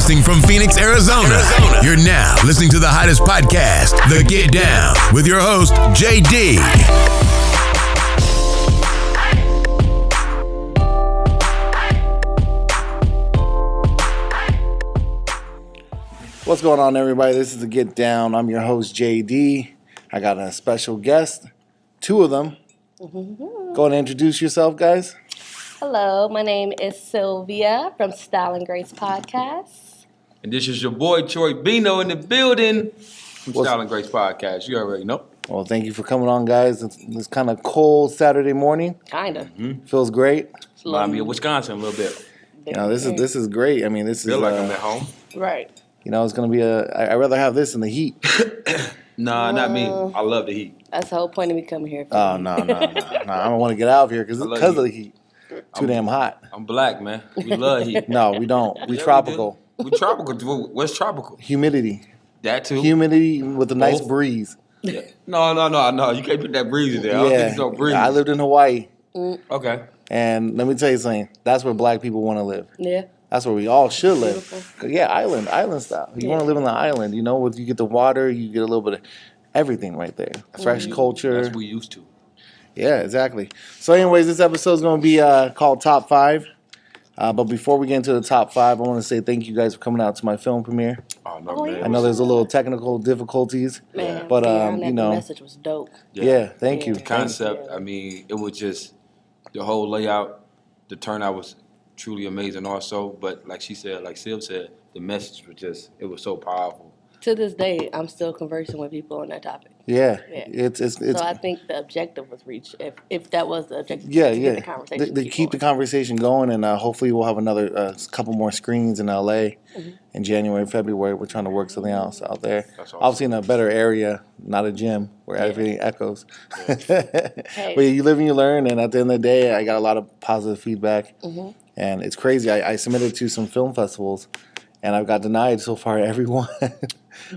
Broadcasting from Phoenix, Arizona. You're now listening to the hottest podcast, The Get Down, with your host, JD. What's going on, everybody? This is The Get Down. I'm your host, JD. I got a special guest, two of them. Go and introduce yourself, guys. Hello, my name is Sylvia from Style and Grace Podcast. And this is your boy, Troy Bino, in the building from Style and Grace Podcast. You already know. Well, thank you for coming on, guys. It's kind of cold Saturday morning. Kinda. Feels great. Remind me of Wisconsin a little bit. You know, this is great. I mean, this Feel is like I'm at home. Right. you know, it's gonna be I'd rather have this in the heat. Nah, not me. I love the heat. That's the whole point of me coming here. Oh no! I don't want to get out of here because of the heat. Too damn hot. I'm black, man. We love heat. No, we don't. We tropical. We tropical. What's tropical? Humidity. That too. Humidity with a nice breeze. Yeah. No. You can't put that breeze in there. I don't think it's no breeze. I lived in Hawaii. Okay. And let me tell you something. That's where black people want to live. Yeah. That's where we all should live. Beautiful. Yeah, island style. You want to live on the island, you know, you get the water, you get a little bit of everything right there. Fresh culture. That's what we used to. Yeah, exactly. So anyways, this episode is going to be called Top 5. But before we get into the top 5, I want to say thank you guys for coming out to my film premiere. Oh, no, man. I know there's a little technical difficulties. Man, but, the message was dope. Yeah, thank you. The concept, I mean, it was just the whole layout, the turnout was truly amazing also. But like she said, like Sylv said, the message was just, it was so powerful. To this day, I'm still conversing with people on that topic. Yeah. Yeah. It's So I think the objective was reached, if that was the objective. yeah, to yeah. Get the conversation They keep the conversation going, and hopefully we'll have another couple more screens in LA in January, February. We're trying to work something else out there. That's awesome. Obviously in a better area, not a gym where everything echoes. Hey. But you live and you learn, and at the end of the day, I got a lot of positive feedback. And it's crazy. I submitted to some film festivals, and I've got denied so far every one.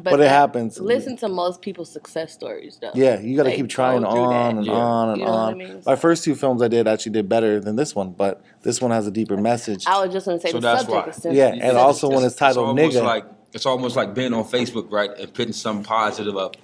But it happens. Listen to most people's success stories, though. Yeah, you got to Like, keep trying go through on that. and Yeah. on and You know what I on. mean? My first two films I did actually did better than this one, but this one has a deeper message. I was just going to say So the that's subject why. is simple. Yeah, and also when it's titled almost Nigga. it's almost like being on Facebook, right, and putting something positive up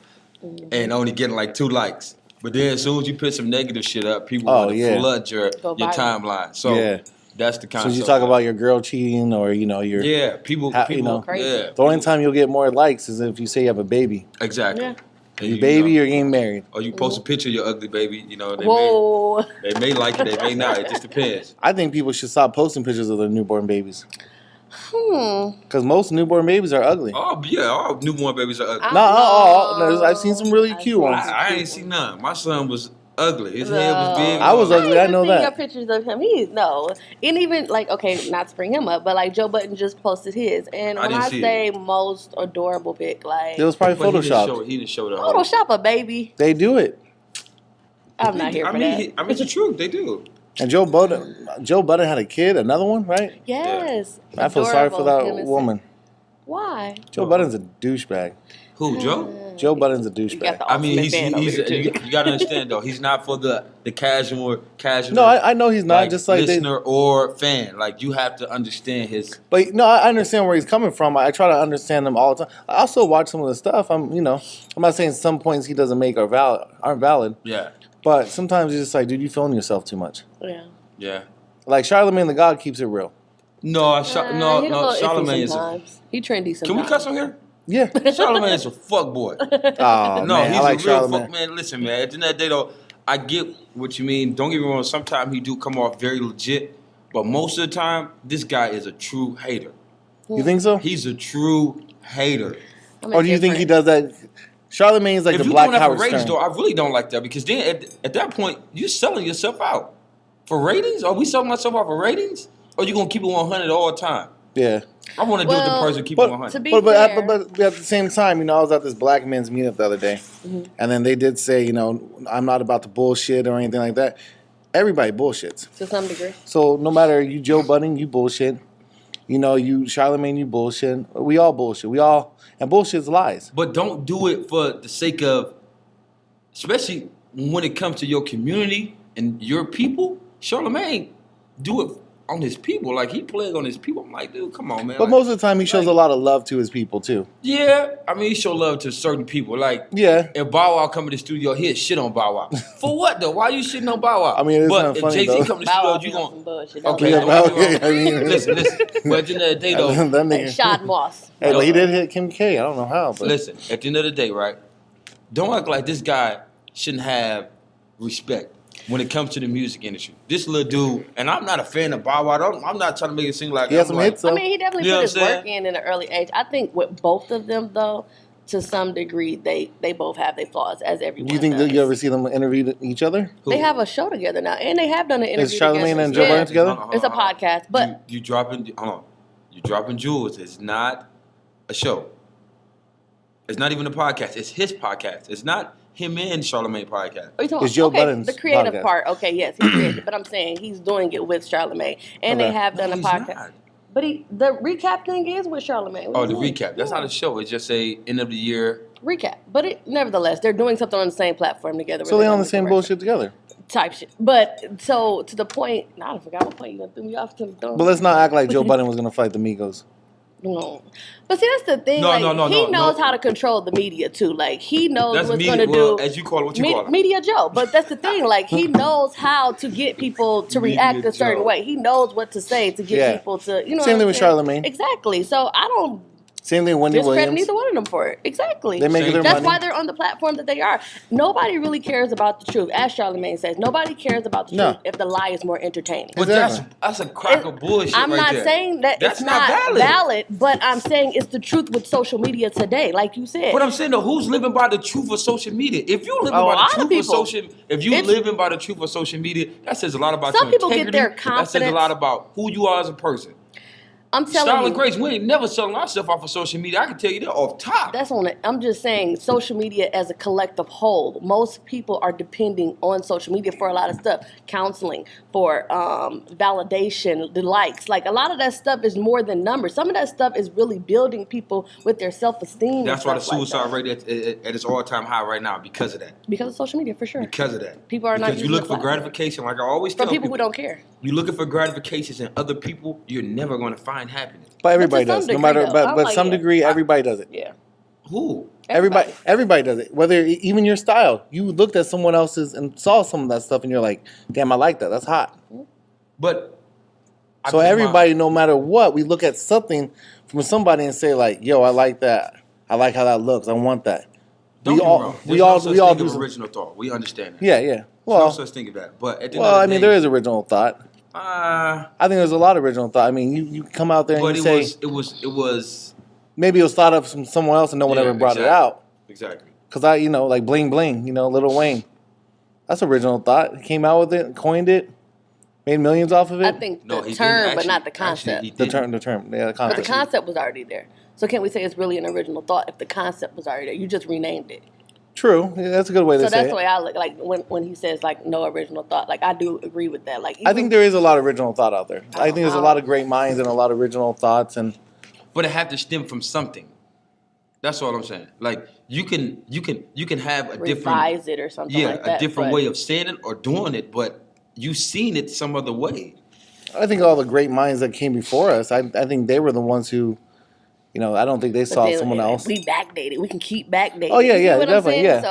and only getting like 2 likes. But then as soon as you put some negative shit up, people want to flood your Go viral. timeline. So that's the So concept. you talk about your girl cheating or, you know, your... Yeah, people, you know, Crazy. yeah. The only time you'll get more likes is if you say you have a baby. Exactly. Yeah. And Your baby know, or getting married. or you post a picture of your ugly baby, you know, Whoa. they may like it, they may not. It just depends. I think people should stop posting pictures of their newborn babies. Because most newborn babies are ugly. Oh, yeah, all newborn babies are ugly. I- No, all. I've seen some really cute ones. I ain't seen none. My son was ugly. His head was big. I was ugly. I know Your that. pictures of him, and even like, okay, not to bring him up, but like Joe Budden just posted his, and I when didn't I see say most adorable pic, like It was probably But Photoshopped. He didn't show the whole. Photoshop a baby. They do it. I'm not here for that. I mean, it's the truth. They do. And Joe Budden had a kid, another one, right? Yes, I feel sorry for adorable, that innocent. woman. Why? Joe Budden's a douchebag. Who, Joe? Joe Budden's a You got douchebag. the I mean, ultimate fan over he's here, too. you got to understand though. He's not for the casual. No, I know he's not. Just like listener or fan. Like you have to understand his. But no, I understand where he's coming from. I try to understand him all the time. I also watch some of the stuff. I'm not saying some points he doesn't make aren't valid. Yeah. But sometimes you're just like, dude, you feeling yourself too much. Yeah. Yeah. Like Charlamagne the God keeps it real. No, He a no. little iffy Charlamagne is. sometimes. He trendy sometimes. Can we cuss on here? Yeah. Charlamagne is a fuck boy. Oh No, man, he's I like a real Charlamagne. fuck man. Listen, man. At the end of the day, though, I get what you mean. Don't get me wrong. Sometimes he do come off very legit, but most of the time, this guy is a true hater. You think so? He's a true hater. Or do you think he does that? Charlamagne is like If the you're Black doing that Howard for ratings, Stern. though, I really don't like that because then at that point, you're selling yourself out for ratings. Are we selling myself out for ratings, or you gonna keep it 100 all the time? Yeah. I want to do it the person keep it But, 100. to be but fair- at the same time, I was at this black men's meetup the other day, and then they did say, I'm not about to bullshit or anything like that. Everybody bullshits. to some degree. So no matter you Joe Budden, you bullshit. You Charlamagne, you bullshit. We all bullshit. And bullshit's lies. But don't do it for the sake of, especially when it comes to your community and your people. Charlamagne, do it on his people. Like, he plays on his people. I'm like, dude, come on, man. But like, most of the time, he shows a lot of love to his people too. Yeah, I mean, he show love to certain people. Like, if Bow Wow come in the studio, he'll shit on Bow Wow. For what though? Why you shitting on Bow Wow? I mean, it's but not if funny, Jay-Z though. come to the Bow Wow studio, you some going bullshit. okay? Don't Yeah, get me wrong. Bow- yeah, I mean- listen. But at the end of the day, though, that Like nigga. Shad Moss. Hey, but he did hit Kim K. I don't know how. But listen. At the end of the day, right? Don't act like this guy shouldn't have respect when it comes to the music industry. This little dude, and I'm not a fan of Bow Wow. I'm not trying to make it seem like he has I'm some like, hits. Though. I mean, he definitely You know put his what I'm work in an early age. I think with both of them, though, to some degree, they both have their flaws, as everyone Do you think does. that you ever see them interview each other? who? They have a show together now, and they have done an interview Is Charlamagne together. and Joe Yeah. Budden together? Hold on, It's a hold on. podcast, but you dropping. Hold on, you dropping jewels. It's not a show. It's not even a podcast. It's his podcast. It's not him and Charlamagne podcast. are you talking It's Joe okay, Budden's the creative podcast. part. Okay, yes, he created, but I'm saying he's doing it with Charlamagne, and they Okay. have done No, a he's podcast. not. But the recap thing is with Charlamagne. What Oh, do the you mean? recap. That's not a show. It's just a end of the year. Recap, but nevertheless, they're doing something on the same platform together. So where they on doing the same commercial bullshit together. type shit. But so to the point, I forgot what point you gonna throw me off to. But let's not act like Joe Budden was gonna fight the Migos. No. But see, that's the thing. No, like, no, he no, knows no. how to control the media too. Like he knows That's what's media. going to Well, do. as you call it, what you call it? Media Joe. But that's the thing. Like he knows how to get people to Media react a certain Joe. way. He knows what to say to get Yeah. people to. You know. Same what thing I'm with saying? Charlamagne. Exactly. So I don't Same thing with Wendy discredit Williams. neither one of them for it. Exactly. They make Same. their That's money. why they're on the platform that they are. Nobody really cares about the truth, as Charlamagne says. Nobody cares about the No. truth if the lie is more entertaining. But Exactly. that's a crack of bullshit. I'm right not there. saying that That's it's not valid. valid, but I'm saying it's the truth with social media today, like you said. But I'm saying though, who's living by the truth of social media? If you living A by lot the of truth of people. social, if you It's- living by the truth of social media, that says a lot about Some your people get integrity. their That says a confidence- lot about who you are as a person. I'm telling Style you, and grace, we ain't never selling ourselves off of social media. I can tell you that off top. that's on it. I'm just saying social media as a collective whole. Most people are depending on social media for a lot of stuff. Counseling, for validation, the likes. Like a lot of that stuff is more than numbers. Some of that stuff is really building people with their self-esteem. That's and why the stuff like suicide that. rate at its all-time high right now because of that. Because of social media, for sure. Because of that. People are not because you using look the for platform. gratification, like I always From tell people who don't care. You're looking for gratifications in other people, you're never going to find happiness. But everybody some does. No degree, matter, though. but I'm but like, some yeah. degree, everybody does it. Yeah. Who? Everybody does it. Whether even your style, you looked at someone else's and saw some of that stuff, and you're like, "Damn, I like that. That's hot." But I So think everybody, no matter what, we look at something from somebody and say like, "Yo, I like that. I like how that looks. I want that." don't we get me all, wrong. we There's all, no such we all thing do. as Some, original thought. We understand that. yeah. There's no Well, such thing as that. But at the well, I end mean, of the there day, is original thought. I I think there's a lot of original thought. I mean, you come out there and but you it say was maybe it was thought of from someone else and no one Yeah, ever brought it exactly. out. exactly. Cause like bling bling, Lil Wayne. That's original thought. He came out with it, coined it, made millions off of it. I think No, the he term, didn't but not the actually- concept. he the didn't. term, yeah, the But the concept. concept was already there. So can't we say it's really an original thought if the concept was already there? You just renamed it. True, yeah, that's a good way So to say that's it. the way I look. Like when he says like no original thought, like I do agree with that. Like I think there is a lot of original thought out there. I think there's a Oh. lot of great minds and a lot of original thoughts, and But it had to stem from something. That's all I'm saying. Like you can have a different revise it or something like that. a different but way of saying it or doing it, but you seen it some other way. I think all the great minds that came before us. I think they were the ones who, I don't think they but saw then, someone else. We backdated. We can keep backdating. Oh, yeah, You see yeah, what I'm definitely, saying? yeah. So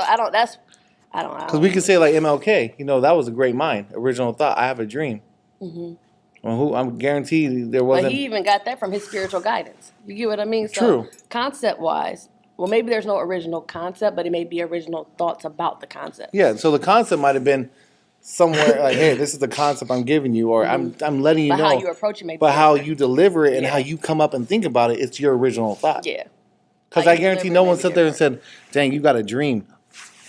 I don't know. Because we could say like MLK, that was a great mind, original thought. I have a dream. Mm-hmm. Well, I'm guaranteed there But wasn't. he even got that from his spiritual guidance. You get what I mean? So True. Concept wise, well, maybe there's no original concept, but it may be original thoughts about the concept. Yeah, so the concept might have been somewhere like, hey, this is the concept I'm giving you, or I'm letting you But know. how you approach it may be But how different. you deliver it and Yeah. how you come up and think about it, it's your original thought. Yeah. Because How I you guarantee deliver no it one may sat be there and said, dang, you got a dream.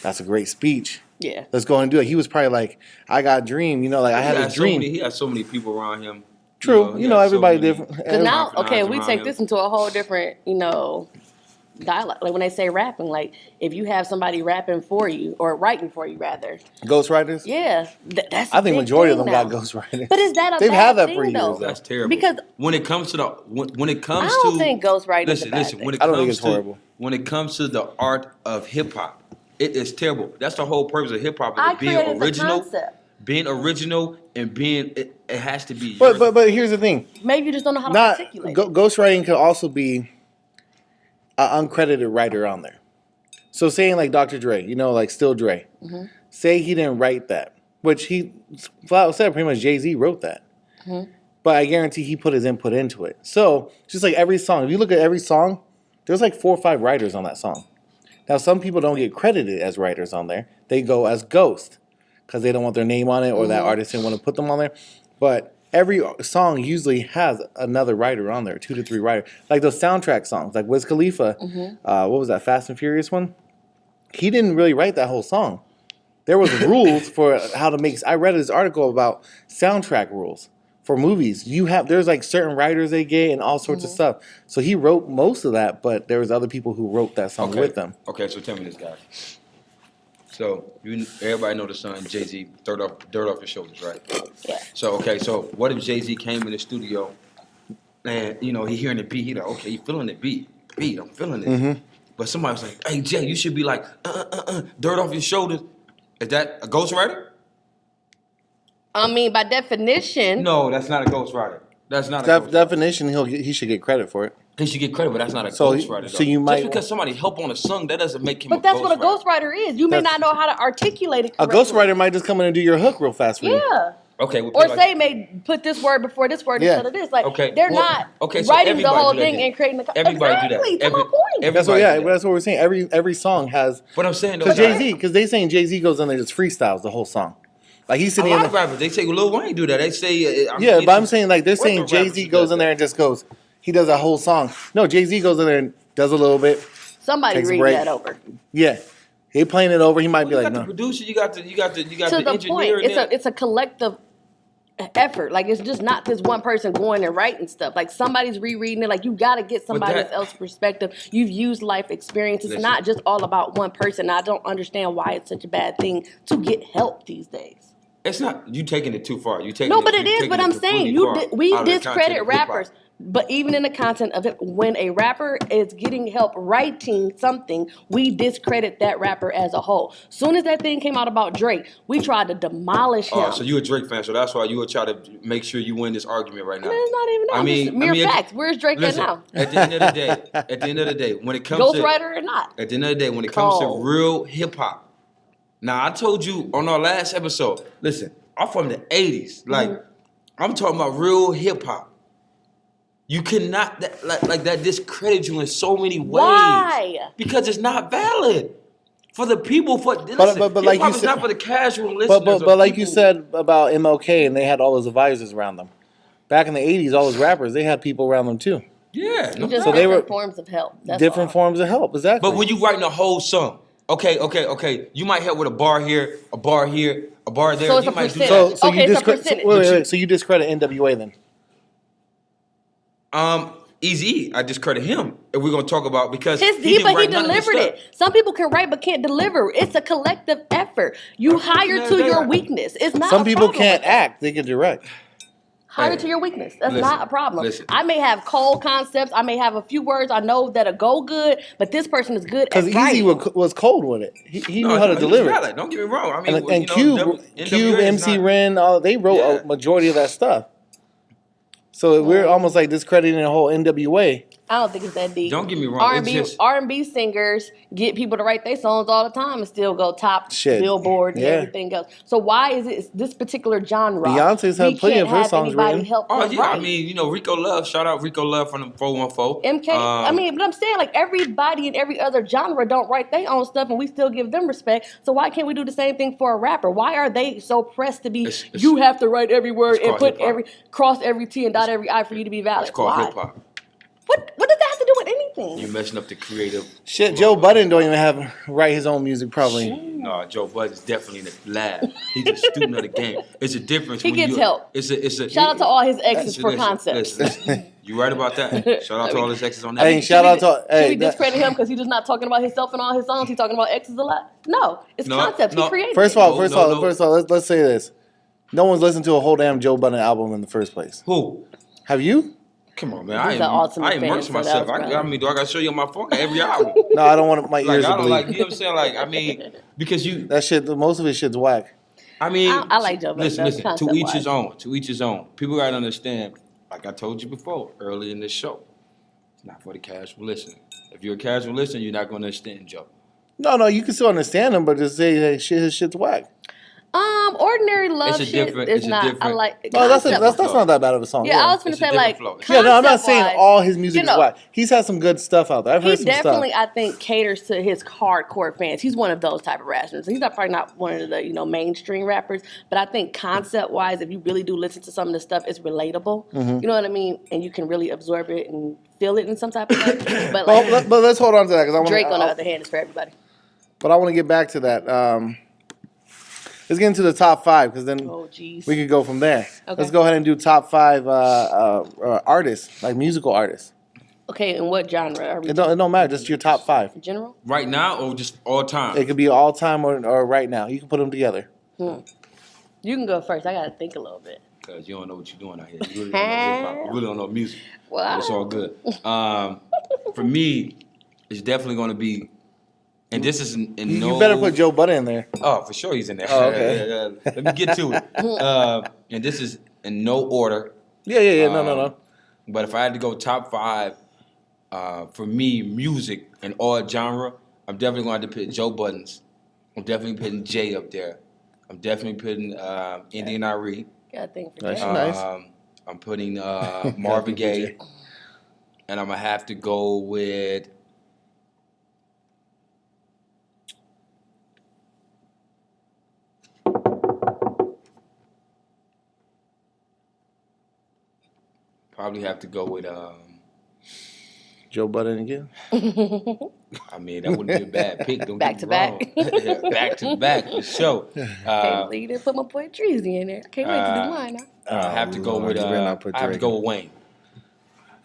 That's a great speech. Yeah. Let's go and do it. He was probably like, I got a dream. I had a dream. He had so many people around him. True. he had so Everybody many- different. Because now, okay, we around take him. this into a whole different, dialogue. Like when they say rapping, like if you have somebody rapping for you or writing for you, rather. Ghostwriters? Yeah, that's. I think a big majority of thing them now. got ghostwriters. But is that a They've bad had that thing, for years, though? though. That's terrible. Because when it comes to the when it comes I don't to think ghostwriting is a listen, bad listen. thing. When it I don't comes think it's to horrible. when it comes to the art of hip hop, it is terrible. That's the whole purpose of hip hop I is being created original. the concept. being original and being it has to be. But here's the thing. Maybe you just don't know how to articulate. Ghostwriting could also be an uncredited writer on there. So saying like Dr. Dre, like Still Dre, say he didn't write that, which he flat out said pretty much Jay-Z wrote that. But I guarantee he put his input into it. So just like every song, if you look at every song, there's like 4 or 5 writers on that song. Now some people don't get credited as writers on there. They go as ghost because they don't want their name on it or that artist didn't want to put them on there. But every song usually has another writer on there, 2 to 3 writers. Like those soundtrack songs, like Wiz Khalifa, what was that, Fast and Furious one? He didn't really write that whole song. There was rules for how to make. I read this article about soundtrack rules for movies. There's like certain writers they get and all sorts of stuff. So he wrote most of that, but there was other people who wrote that song with them. Okay, so tell me this, guy. So everybody know the son Jay-Z, dirt off your shoulders, right? Yeah. So what if Jay-Z came in the studio and he hearing the beat, he like, okay, you feeling the beat, I'm feeling it. But somebody was like, hey Jay, you should be like, dirt off your shoulders. Is that a ghostwriter? I mean, by definition. No, that's not a ghostwriter. That's not a ghostwriter. Definition, he should get credit for it. He should get credit, but that's not a ghostwriter. So you might just because somebody help on a song, that doesn't make him. But that's what a ghostwriter is. You may not know how to articulate it correctly. A ghostwriter might just come in and do your hook real fast for you. Yeah. Okay. Or say may put this word before this word instead of this. Like they're not writing the whole thing and creating the. Everybody do that. To my point. That's what we're saying. Every song has. What I'm saying, because they saying Jay-Z goes in there just freestyles the whole song. Like he's sitting a lot of rappers, they say Lil Wayne do that. They say but I'm saying like they're saying Jay-Z goes in there and just goes. He does a whole song. No, Jay-Z goes in there and does a little bit. Somebody read that over. Yeah, he playing it over. He might be like, you got the producer, you got the engineer. It's a collective effort. Like it's just not this one person going and writing stuff. Like somebody's rereading it. Like you got to get somebody else's perspective. You've used life experience. It's not just all about one person. I don't understand why it's such a bad thing to get help these days. It's not you taking it too far. You taking no, but it is. But I'm saying we discredit rappers. But even in the content of it, when a rapper is getting help writing something, we discredit that rapper as a whole. Soon as that thing came out about Drake, we tried to demolish him. Oh, so you a Drake fan, so that's why you would try to make sure you win this argument right now. It's not even that. Mere facts. Where's Drake at now? At the end of the day, when it comes Ghostwriter or not? At the end of the day, when it comes to real hip hop. Now I told you on our last episode, listen, I'm from the 80s. Like I'm talking about real hip hop. You cannot that discredit you in so many ways. Why? Because it's not valid for the people. But like you said, not for the casual listeners. But like you said about MLK, and they had all those advisors around them. Back in the '80s, all those rappers, they had people around them too. Yeah, so they were forms of help. Different forms of help, exactly. But when you writing a whole song, okay, you might help with a bar here, a bar here, a bar there. So it's you a might percentage. So you discredit. So you discredit NWA then? Eazy-E, I discredit him. If we're gonna talk about because he delivered it. Some people can write but can't deliver. It's a collective effort. You hire to your weakness. It's not. Some people can't act; they can direct. Hire to your weakness. That's not a problem. I may have cold concepts. I may have a few words I know that'll go good, but this person is good at writing. Because Eazy was cold with it. He knew how to deliver it. Don't get me wrong. I mean, and Cube, MC Ren, they wrote a majority of that stuff. So we're almost like discrediting the whole NWA. I don't think it's that deep. Don't get me wrong. R&B singers get people to write their songs all the time and still go top Billboard and everything else. So why is it this particular genre? Beyonce's had plenty of her songs written. I mean, Rico Love. Shout out Rico Love from the 414. MK. I mean, but I'm saying like everybody in every other genre don't write their own stuff, and we still give them respect. So why can't we do the same thing for a rapper? Why are they so pressed to be? You have to write every word and cross every T and dot every I for you to be valid. It's called hip hop. What does that have to do with anything? You're messing up the creative. Shit, Joe Budden don't even write his own music probably. No, Joe Budden's definitely in the lab. He's a student of the game. It's a difference. He gets help. Shout out to all his exes for concepts. Listen. You right about that. Shout out to all his exes on that. Hey, should we discredit him because he's just not talking about himself in all his songs? He's talking about exes a lot? No, it's concepts. He created. First of all, let's say this. No one's listened to a whole damn Joe Budden album in the first place. Who? Have you? Come on, man. I immerse myself. I mean, do I got to show you on my phone every album? No, I don't want my ears to bleed. You know what I'm saying? Like, I mean, because you... That shit, most of his shit's whack. I mean, I like Joe Budden. Listen. To each his own. To each his own. People gotta understand. Like I told you before, early in this show, it's not for the casual listener. If you're a casual listener, you're not gonna understand Joe. No, you can still understand him, but just say hey, his shit's whack. Ordinary Love shit is not. I like. No, that's not that bad of a song. Yeah, I was gonna say like. Yeah, no, I'm not saying all his music is whack. He's had some good stuff out there. I've heard some stuff. He definitely, I think, caters to his hardcore fans. He's one of those type of rappers. He's probably not one of the mainstream rappers, but I think concept wise, if you really do listen to some of the stuff, it's relatable. Mm-hmm. You know what I mean, and you can really absorb it and feel it in some type of way. But but let's hold on to that because Drake, on the other hand, is for everybody. But I want to get back to that. Let's get into the top 5 because then we could go from there. Okay. Let's go ahead and do top 5 artists, like musical artists. Okay, and what genre are we? It don't matter. Just your top 5 in general. Right now or just all time? It could be all time or right now. You can put them together. You can go first. I gotta think a little bit. Because you don't know what you're doing out here. You really don't know hip hop. You really don't know music. Well, it's all good. For me, it's definitely going to be. And this is You better put Joe Budden in there. Oh, for sure he's in there. Oh, okay. Let me get to it. And this is in no order. Yeah. No. But if I had to go top 5, for me, music and all genre, I'm definitely going to have to put Joe Budden's. I'm definitely putting Jay up there. I'm definitely putting Indian Irie. Got a thing for That's Jay. nice. I'm putting Marvin Gaye. And I'm going to have to go with... Probably have to go with Joe Budden again. I mean, that wouldn't be a bad pick. Don't back get to me back. wrong. Back to back for sure. Can't believe you didn't put my boy Treasy in there. Can't wait to do mine now. I have to go with I have to go with Wayne.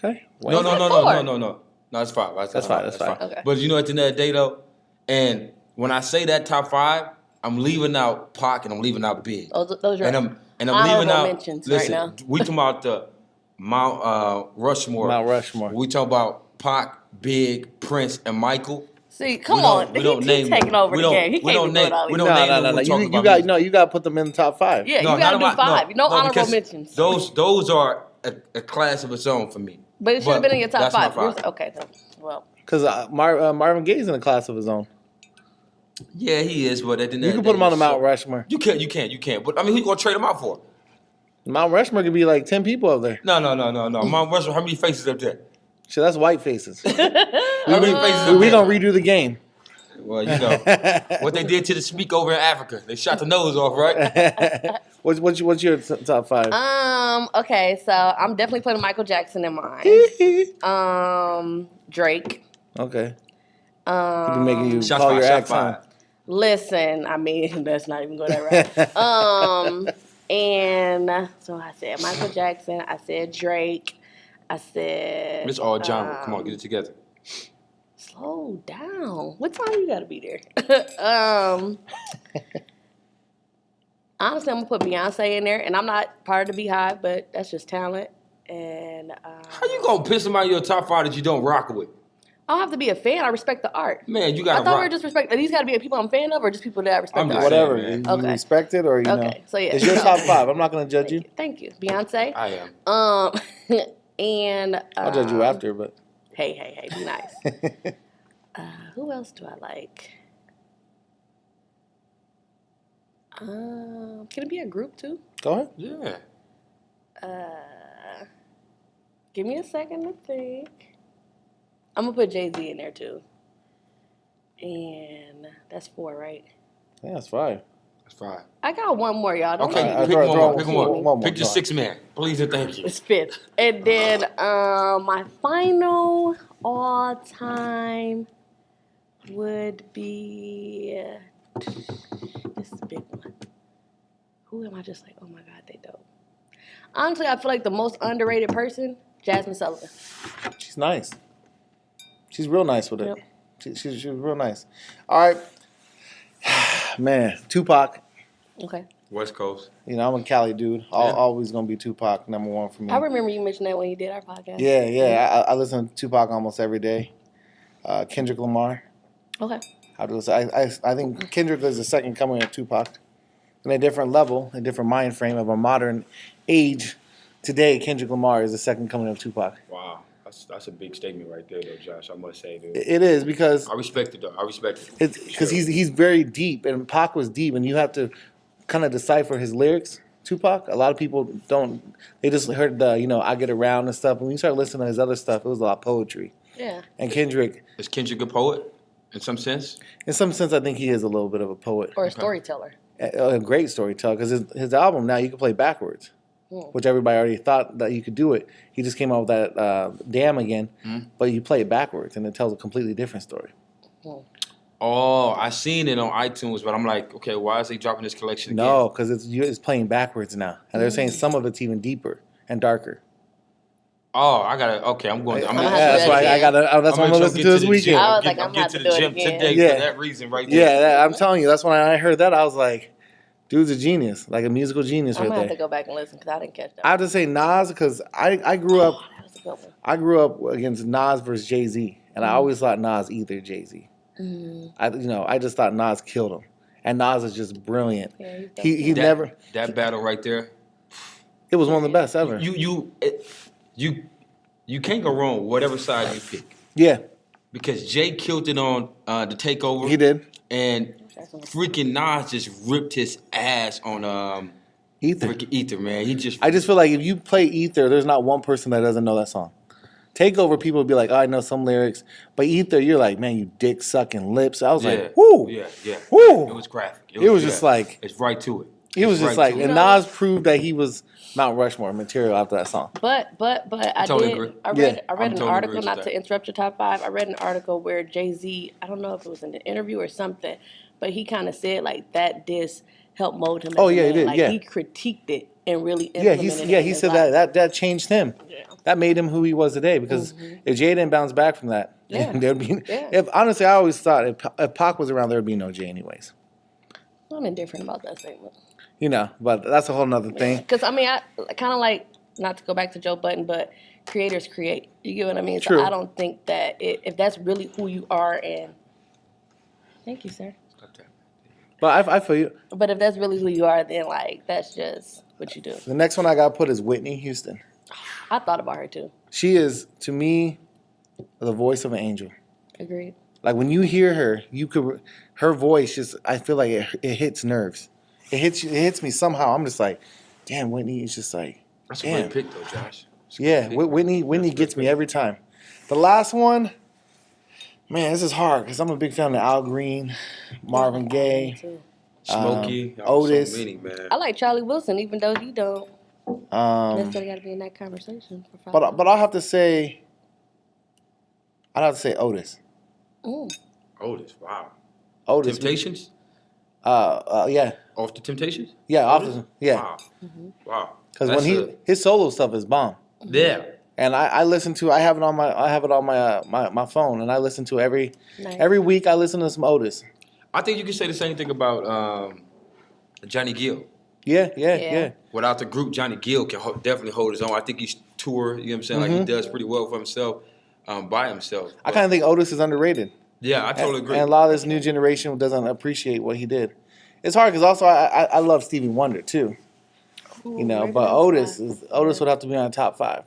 Okay. Wayne. No. No, it's 5. That's fine. Okay. But you know, at the end of the day, though, and when I say that top 5, I'm leaving out Pac and I'm leaving out Big. Those are and I'm leaving out. Mentions listen, right now. We talking about the Mount Rushmore. Mount Rushmore. We talking about Pac, Big, Prince, and Michael. See, come on. He's taking over the game. He can't be doing all these. No. You got to put them in the top 5. Yeah, you got to do 5. No honorable mentions. Those are a class of its own for me. But it should have been in your top 5. Okay, well. Because Marvin Gaye's in a class of his own. Yeah, he is. But at the end you can put him on the Mount Rushmore. You can. But I mean, who you gonna trade him out for? Mount Rushmore could be like 10 people up there. No. Mount Rushmore, how many faces up there? So that's white faces. How many faces up there? We're going to redo the game. Well, you know, what they did to the Speak over in Africa. They shot the nose off, right? What's your top 5? Okay, so I'm definitely putting Michael Jackson in mine. Drake. Okay. He'll be making you shots call fired, your shot ex. fired. Listen, I mean, let's not even go that route. And so I said Michael Jackson. I said Drake. I said... It's all genre. Come on, get it together. Slow down. What time you got to be there? Honestly, I'm going to put Beyonce in there. And I'm not part of the Beehive, but that's just talent. And how you going to piss somebody in your top 5 that you don't rock with? I don't have to be a fan. I respect the art. Man, you got to I thought we were just respect. These got to be people I'm a fan of or just people that I respect the art? Whatever. You respect it or you know. Okay, so yeah. It's your top 5. I'm not going to judge you. Thank you. Beyonce. I am. And... I'll judge you after, but... Hey, be nice. Who else do I like? Can it be a group too? Go ahead. Yeah. Give me a second to think. I'm gonna put Jay-Z in there too. And that's 4, right? Yeah, that's 5. That's 5. I got one more, y'all. Don't Pick one more. Pick your 6th man. Please and thank you. It's 5th. And then my final all-time would be... This is a big one. Who am I just like, oh my God, they dope. Honestly, I feel like the most underrated person, Jasmine Sullivan. She's nice. She's real nice with it. Yep. She's real nice. All right. Man, Tupac. Okay. West Coast. You know, I'm a Cali dude. Always going to be Tupac, number 1 for me. I remember you mentioned that when you did our podcast. Yeah. I listen to Tupac almost every day. Kendrick Lamar. Okay. I think Kendrick is the second coming of Tupac. in a different level, a different mind frame of a modern age. Today, Kendrick Lamar is the second coming of Tupac. Wow. That's a big statement right there, though, Josh. I must say, dude. It is because I respect it, though. I respect it. it's because he's very deep, and Pac was deep, and you have to kind of decipher his lyrics. Tupac, a lot of people don't. They just heard the I Get Around and stuff. When you start listening to his other stuff, it was a lot of poetry. Yeah. And Kendrick, Is Kendrick a poet in some sense? in some sense, I think he is a little bit of a poet, Or a storyteller. a great storyteller. Because his album now you can play backwards, which everybody already thought that you could do it. He just came out with that Damn again, but you play it backwards and it tells a completely different story. Oh, I seen it on iTunes, but I'm like, okay, why is he dropping this collection again? No, because it's playing backwards now, and they're saying some of it's even deeper and darker. Oh, I gotta. Okay, I'm going. I'm gonna gonna. have to That's why I gotta. That's what I'm gonna listen to this weekend. I was like, I'm I'm gonna get to have the to do gym it again. today Yeah. for that reason right there. Yeah, I'm telling you, that's when I heard that I was like, dude's a genius, like a musical genius I'm right gonna have to there. go back and listen because I didn't catch that. I have to say Nas because I grew up. That was a good one. I grew up against Nas versus Jay-Z, and I always thought Nas either Jay-Z. I just thought Nas killed him, and Nas is just brilliant. Yeah, He That, never. that battle right there. It was one of the best ever. You can't go wrong with whatever side you pick Yeah, because Jay killed it on the takeover. he did. And freaking Nas just ripped his ass on Ether. freaking Ether, man. He just I just feel like if you play Ether, there's not one person that doesn't know that song. Takeover, people would be like, oh, I know some lyrics. But Ether, you're like, man, you dick sucking lips. I was like, whoo. Yeah. Woo. It was graphic. It was just like, it's right to it. it was It's just right like, to and it. Nas proved that he was Mount Rushmore material after that song. But I Totally did. agree. I read Yeah, I read an totally article, agree with not that. to interrupt your top five. I read an article where Jay-Z, I don't know if it was in an interview or something, but he kind of said like that diss helped mold him. As Oh, a yeah, man. it did, Like yeah. he critiqued it and really Yeah, implemented it. he in said his life. that changed him. Yeah. That made him who he was today because if Jay didn't bounce back from that, Yeah. there'd be. Yeah. If honestly, I always thought if Pac was around, there'd be no Jay anyways. I'm indifferent about that statement. But that's a whole nother thing. Because I mean, I kind of like, not to go back to Joe Budden, but creators create. You get what I mean? True. So I don't think that if that's really who you are, and thank you, sir. But I feel you. But if that's really who you are, then like that's just what you do. The next one I got put is Whitney Houston. I thought about her too. She is, to me, the voice of an angel. Agreed. Like when you hear her, her voice just, I feel like it hits nerves. It hits me somehow. I'm just like, damn, Whitney is just like, That's a damn. great pick, though, Josh. It's a Yeah, great pick. Whitney gets me every time. The last one, man, this is hard because I'm a big fan of Al Green, Marvin Me Gaye, too. Smokey. Otis. So many, man. I like Charlie Wilson, even though he don't necessarily got to be in that conversation. For but I'll have to say, Otis. Otis, wow. Otis. Temptations? Yeah, Off the Temptations? yeah, Otis? yeah. Wow. Wow. Because when his solo stuff is bomb. Yeah. And I listen to. I have it on my phone, and I listen to every week. I listen to some Otis. I think you can say the same thing about Johnny Gill. Yeah. Without the group, Johnny Gill can definitely hold his own. I think he's tour. You know what I'm saying? Like he does pretty well for himself, by himself. I kind of think Otis is underrated. Yeah, I totally agree. And a lot of this new generation doesn't appreciate what he did. It's hard because also I love Stevie Wonder too. But Otis would have to be on the top 5.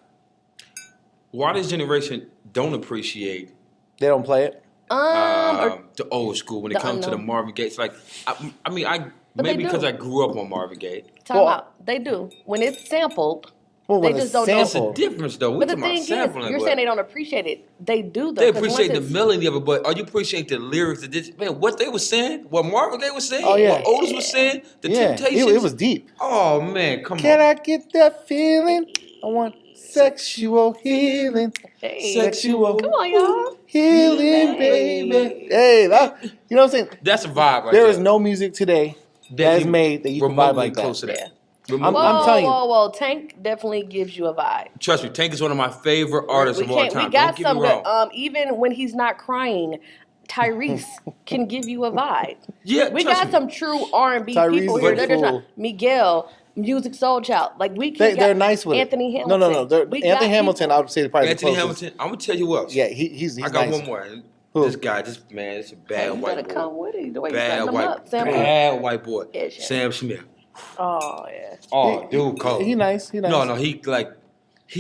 Why this generation don't appreciate They don't play it. the old school when it the comes to the unknown. Marvin Gaye? It's like, I mean, But they maybe because do. I grew up on Marvin Gaye. Time out. They do. When it's sampled, Well, they when just it's don't know. It's a sampled. difference, though. We But the talking about thing is, sampling. you're but saying they don't appreciate it. They do though. they 'cause appreciate once the it's- melody of it, but are you appreciate the lyrics? Man, what they were saying, what Marvin Gaye was saying, Oh, yeah. what Otis was saying, the Yeah, Temptations. it was deep. Oh man, come Can on. I get that feeling? I want sexual healing. Hey, Sexual Come on, y'all. healing, baby. Hey, you know what I'm saying? That's a vibe right There there. is no music today that is made that you can vibe remotely like that. close to that. Yeah. Remotely. I'm telling you. Whoa. Tank definitely gives you a vibe. Trust me, Tank is one of my favorite artists of all time. We got Don't get some me wrong. good. Even when he's not crying, Tyrese can give you a vibe. Yeah, we trust got me. some true R&B Tyrese people is here. a They're just fool. not Miguel, Music Soul Child. Like we can. They're nice with Anthony it. Hamilton. No. We got Anthony Hamilton, people. I would say probably Anthony the closest. Hamilton. I'm gonna tell you what. Yeah, he's I got nice. one more. Who? This guy, it's a bad You white better boy. come with it. The way you Bad setting him white, up. Sam bad white boy. Yeah, Sam Smith. Oh, yeah. Oh, dude, cold. He nice. He nice. No, he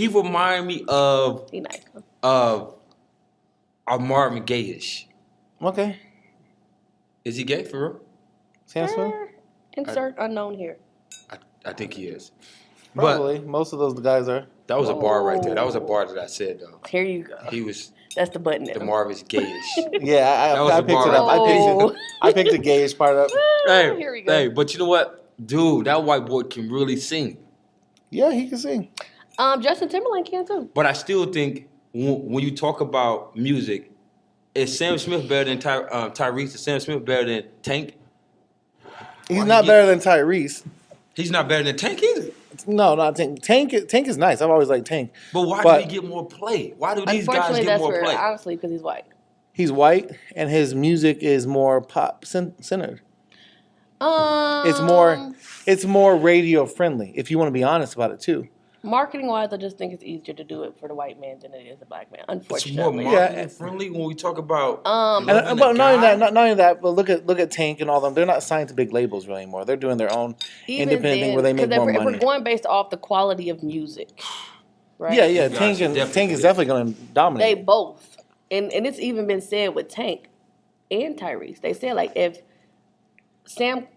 remind me of He nice. a Marvin Gaye-ish. Okay. Is he gay for real? Sam Smith? Insert unknown here. I think he is. Probably. Most of those guys are. That was a bar right there. That was a bar that I said though. Here you go. He was That's the button. the Marvin's Gaye-ish. Yeah, That was I a picked bar it up. right there. I picked the gayish part up. Hey, Here we go. hey, but you know what? Dude, that white boy can really sing. Yeah, he can sing. Justin Timberlake can too. But I still think when you talk about music, is Sam Smith better than Tyrese? Is Sam Smith better than Tank? He's not better than Tyrese. He's not better than Tank either. No, not Tank. Tank is nice. I've always liked Tank. But why do he get more play? Why do these guys Unfortunately, get that's more where, play? honestly, because he's white. He's white, and his music is more pop centered. It's more radio friendly. If you want to be honest about it too. Marketing wise, I just think it's easier to do it for the white man than it is the black man. It's Unfortunately, more marketing friendly when we talk about. But not only that, but look at Tank and all them. They're not signed to big labels really anymore. They're doing their own independent thing where they make more if money. we're going based off the quality of music, right? Yeah. Tank is definitely going to dominate. They both, and it's even been said with Tank and Tyrese. They said like if Sam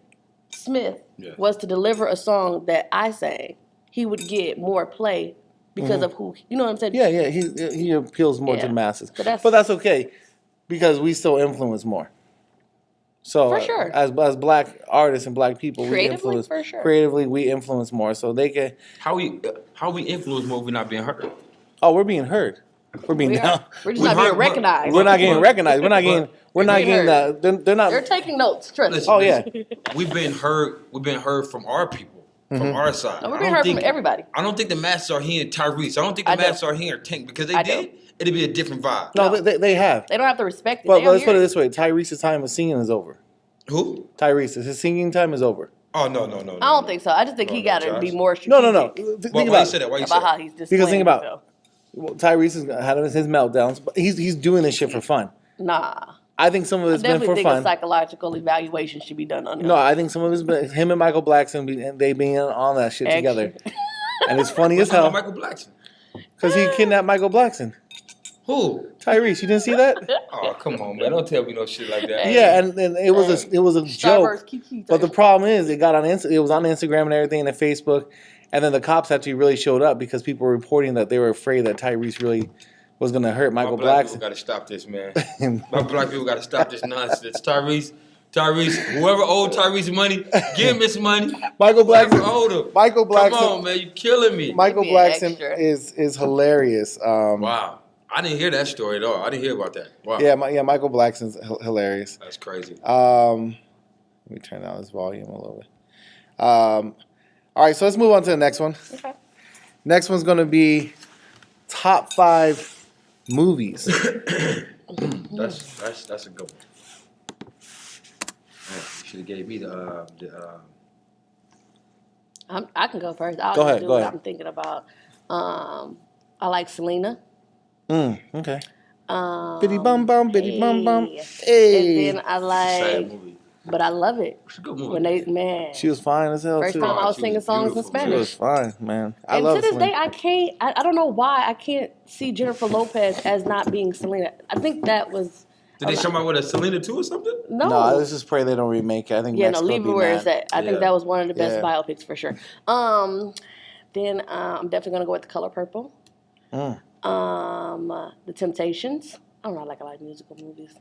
Smith was to deliver a song that I sang, he would get more play because of who, you know what I'm saying? Yeah. He appeals more to the masses. So but that's okay because we still influence more. So for sure. as black artists and black people, Creatively, for sure. Creatively, we influence more. So they can. How we influence more if we're not being heard? Oh, we're being heard. We're being down. We're just not being recognized. We're not getting recognized. We're not getting. We're not getting. They're not. They're taking notes. Trust me. Listen, Oh yeah. We've been heard from our people, from our side. No, we're being heard from everybody. I don't think the masses are hearing Tyrese. I don't think the masses are hearing Tank because they did. It'd be a different vibe. No, they have. They don't have to respect it. But let's put it this way: Tyrese's time of singing is over. Who? Tyrese, his singing time is over. Oh no. I don't think so. I just think he got to be more No. strategic. Think Why you say that? Why you say about how that? he's displaying Because think about himself. Tyrese has had his meltdowns, but he's doing this shit for fun. Nah. I think some of it's been for Definitely think fun. a psychological evaluation should be done on him. No, I think some of it's been him and Michael Blackson, they being on that shit together. And it's funny as hell. Michael Blackson. Because he kidnapped Michael Blackson. Who? Tyrese, you didn't see that? Oh, come on, man. Don't tell me no shit like that. Yeah, and it was a joke. Starburst, Kiki, But the problem is it was on Instagram and everything and Facebook. And then the cops actually really showed up because people were reporting that they were afraid that Tyrese really was going to hurt Michael My black Blackson. people got to stop this, man. My black people got to stop this nonsense. Tyrese, whoever owed Tyrese money, give him his money. Michael Blackson. Whoever owed him. Michael Blackson. Come on, man. You killing me. Michael Blackson is hilarious. Wow. I didn't hear that story at all. I didn't hear about that. Wow. Yeah, Michael Blackson's hilarious. That's crazy. Let me turn down this volume a little bit. All right, so let's move on to the next one. Okay. Next one's going to be top 5 movies. That's a good one. Man, you should have gave me the I can go first. I'll Go ahead. I'm thinking about. I like Selena. Okay. Biddy bum bum, biddy bum bum. And Hey. then I sad like, movie. but I love it It's a good movie. when they She was fine as hell first too. time I was She singing was songs in beautiful. She was Spanish. fine, man. I And love to this Selena. day, I can't. I don't know why I can't see Jennifer Lopez as not being Selena. I think that was Did they come out with a Selena 2 or something? no. No, let's just pray they don't remake it. I think Yeah, no, Mexico leave would it be where mad. it's at. I think Yeah. that was one of the best Yeah. biopics for sure. Then I'm definitely gonna go with The Color Purple. The Temptations. I don't know, I like a lot of musical movies.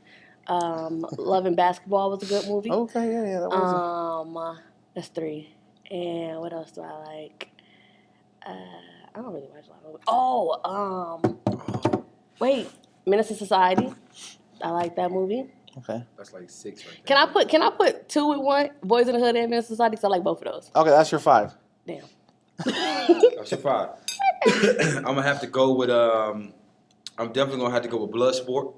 Love and Basketball was a good movie. Okay, yeah, that was That's 3. And what else do I like? I don't really watch a lot of movies. Wait, Menace to Society. I like that movie. okay. That's like 6 right Can I put 2 in one? Boys in the Hood and Menace to Society. 'Cause I like both of those. Okay, that's your 5. Damn. That's your 5. I'm gonna have to go with I'm definitely gonna have to go with Bloodsport.